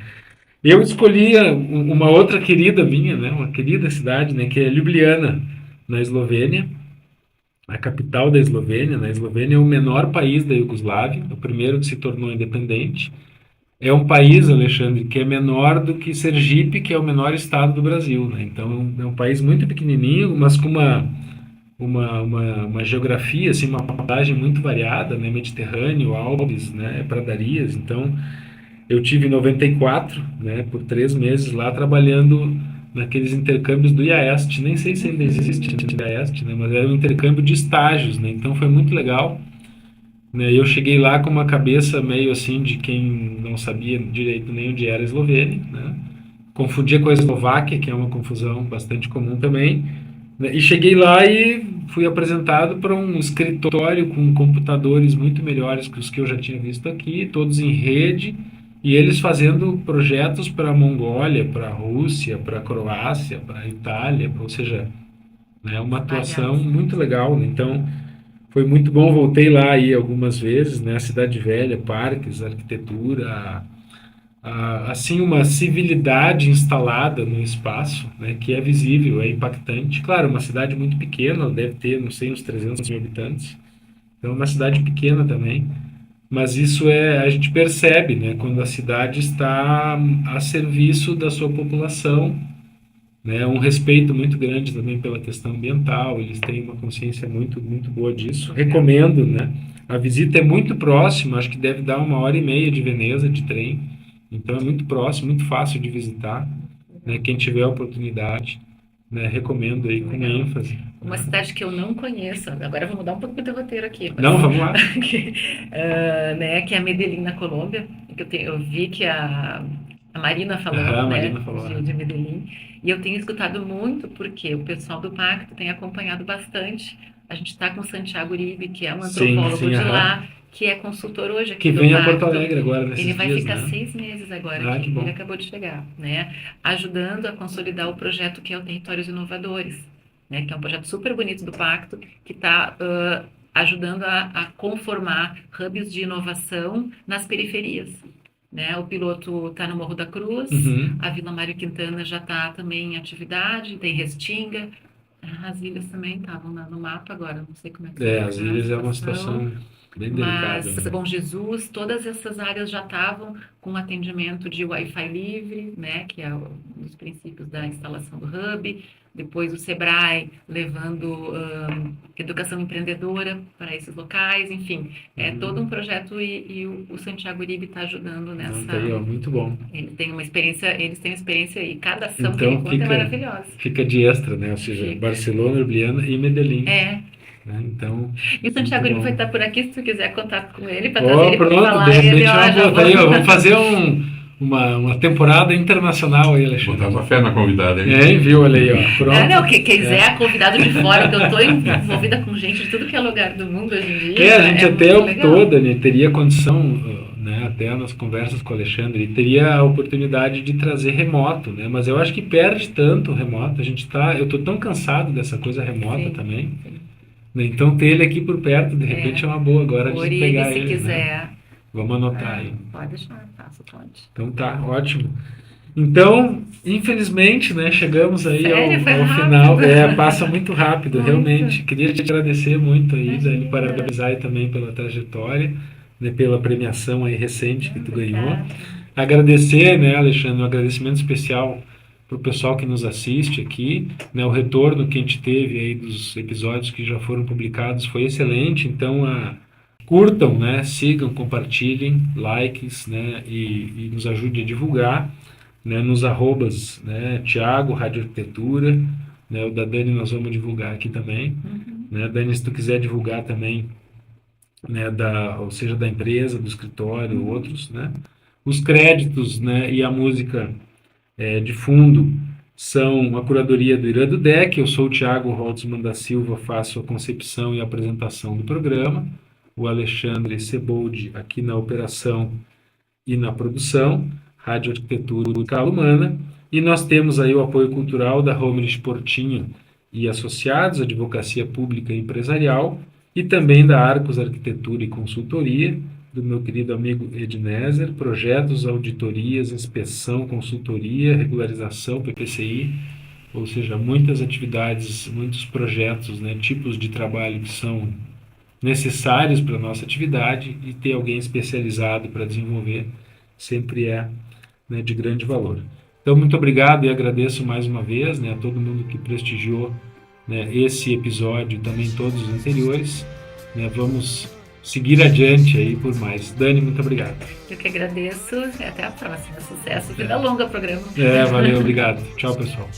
Eu escolhi uma outra querida minha, né, uma querida cidade, né, que é Ljubljana, na Eslovênia, a capital da Eslovênia. Na Eslovênia é o menor país da Iugoslávia, o primeiro que se tornou independente. É um país, Alexandre, que é menor do que Sergipe, que é o menor estado do Brasil, né? Então é um país muito pequenininho, mas com uma geografia, assim, uma paisagem muito variada, né? Mediterrâneo, Alpes, né? Pradarias. Então eu tive em 94, né? Por 3 meses lá trabalhando naqueles intercâmbios do IAEST. Nem sei se ainda existe o IAEST, né? Mas era um intercâmbio de estágios, né? Então foi muito legal, né? Eu cheguei lá com uma cabeça meio assim de quem não sabia direito nem onde era a Eslovênia, né? Confundia com a Eslováquia, que é uma confusão bastante comum também, né? E cheguei lá e fui apresentado para um escritório com computadores muito melhores que os que eu já tinha visto aqui, todos em rede, e eles fazendo projetos para a Mongólia, para a Rússia, para a Croácia, para a Itália, ou seja, né, uma atuação Variados. muito legal, né? Então foi muito bom, voltei lá aí algumas vezes, né? A Cidade Velha, parques, arquitetura, assim uma civilidade instalada no espaço, né? Que é visível, é impactante. Claro, uma cidade muito pequena, ela deve ter, não sei, uns 300 mil habitantes. Então é uma cidade pequena também, mas isso a gente percebe, né? Quando a cidade está a serviço da sua população, né? Um respeito muito grande também pela questão ambiental, eles têm uma consciência muito, muito boa disso. Legal. Recomendo, né? A visita é muito próxima, acho que deve dar 1 hora e meia de Veneza de trem, então é muito próximo, muito fácil de visitar, né? Quem tiver a oportunidade, né? Recomendo aí com Legal. ênfase, Uma né? cidade que eu não conheço, agora eu vou mudar um pouco do roteiro aqui, Não, mas vamos lá. né, que é Medellín na Colômbia, que eu vi que a Marina falou, Aham, a né, Marina falou. de Medellín, e eu tenho escutado muito porque o pessoal do Pacto tem acompanhado bastante. A gente está com Santiago Uribe, que é um Sim, antropólogo sim, de aham. lá, que é consultor hoje Que aqui do vem a Porto Pacto. Alegre agora Ele nesses vai dias, ficar né? 6 meses agora Ah, que aqui, ele bom. acabou de chegar, né, ajudando a consolidar o projeto que é o Territórios Inovadores, né, que é um projeto super bonito do Pacto, que está ajudando a conformar hubs de inovação nas periferias. Né? O piloto está no Morro da Cruz, Uhum. a Vila Mário Quintana já está também em atividade, tem Restinga, as ilhas também estavam no mapa agora, não sei como é que As está a ilhas é uma situação. situação bem delicada, Mas né? Bom Jesus, todas essas áreas já estavam com atendimento de Wi-Fi livre, né, que é um dos princípios da instalação do hub. Depois o Sebrae levando educação empreendedora para esses locais. Enfim, é todo um Uhum. projeto e o Santiago Uribe está ajudando Não, tá aí, nessa. ó, muito bom. Eles têm uma experiência e cada ação que ele Então conta é fica, maravilhosa. fica de extra, né? Ou seja, Fica. Barcelona, Ljubljana e Medellín, É. né? Então, E o muito Santiago Uribe vai bom. estar por aqui, se tu quiser contato com ele, para trazer Ó, ele para pronto, de falar, ele, repente é ó, uma já boa. Tá vou. aí, ó, vamos fazer uma temporada internacional aí, Botar Alexandre. uma fé na convidada, hein? Viu? Olha aí, ó. É, Pronto. não, quem quiser, convidado de fora, porque eu estou envolvida com gente de tudo que é lugar do mundo hoje em dia, A gente é até muito optou, legal. Dani, teria condição, né, até nas conversas com o Alexandre, e teria a oportunidade de trazer remoto, né? Mas eu acho que perde tanto o remoto. Eu tô tão cansado dessa coisa remota Sim, também, sim. né? Então ter ele aqui por perto, de repente é uma boa agora de Uri, pegar se ele, né? quiser. Vamos anotar aí. Pode deixar, faço, pode. Então tá, ótimo. Então, infelizmente, né, chegamos aí Sério? Foi ao rápido. final. Passa muito rápido, Muito. realmente. Queria te agradecer muito aí, Imagina. Dani, parabenizar aí também pela trajetória, né, pela premiação aí recente que tu ganhou. Obrigada. Agradecer, né, Alexandre, um agradecimento especial para o pessoal que nos assiste aqui, né, o retorno que a gente teve aí dos episódios que já foram publicados foi excelente, então curtam, né, sigam, compartilhem, likes, né, e nos ajude a divulgar, né, nos arrobas, né, Thiago, Rádio Arquitetura, né, o da Dani nós vamos divulgar aqui também, né, Dani, se tu quiser divulgar também, né, ou seja, da empresa, do escritório, outros, né, os créditos, né, e a música de fundo são a curadoria do Irã Dudek. Eu sou o Thiago Holtzman da Silva, faço a concepção e a apresentação do programa, o Alexandre Seboldi aqui na operação e na produção, Rádio Arquitetura e Escala Humana, e nós temos aí o apoio cultural da Homerich Portinho e Associados, Advocacia Pública e Empresarial, e também da Arcos Arquitetura e Consultoria, do meu querido amigo Ednezer, projetos, auditorias, inspeção, consultoria, regularização, PPCI, ou seja, muitas atividades, muitos projetos, né, tipos de trabalho que são necessários para a nossa atividade, e ter alguém especializado para desenvolver sempre é, né, de grande valor. Então, muito obrigado e agradeço mais uma vez, né, a todo mundo que prestigiou, né, esse episódio e também todos os anteriores. Né, vamos seguir adiante aí por mais. Dani, muito obrigado. Eu que agradeço e até a próxima. Sucesso. Vida longa programa. Valeu, obrigado. Tchau, pessoal.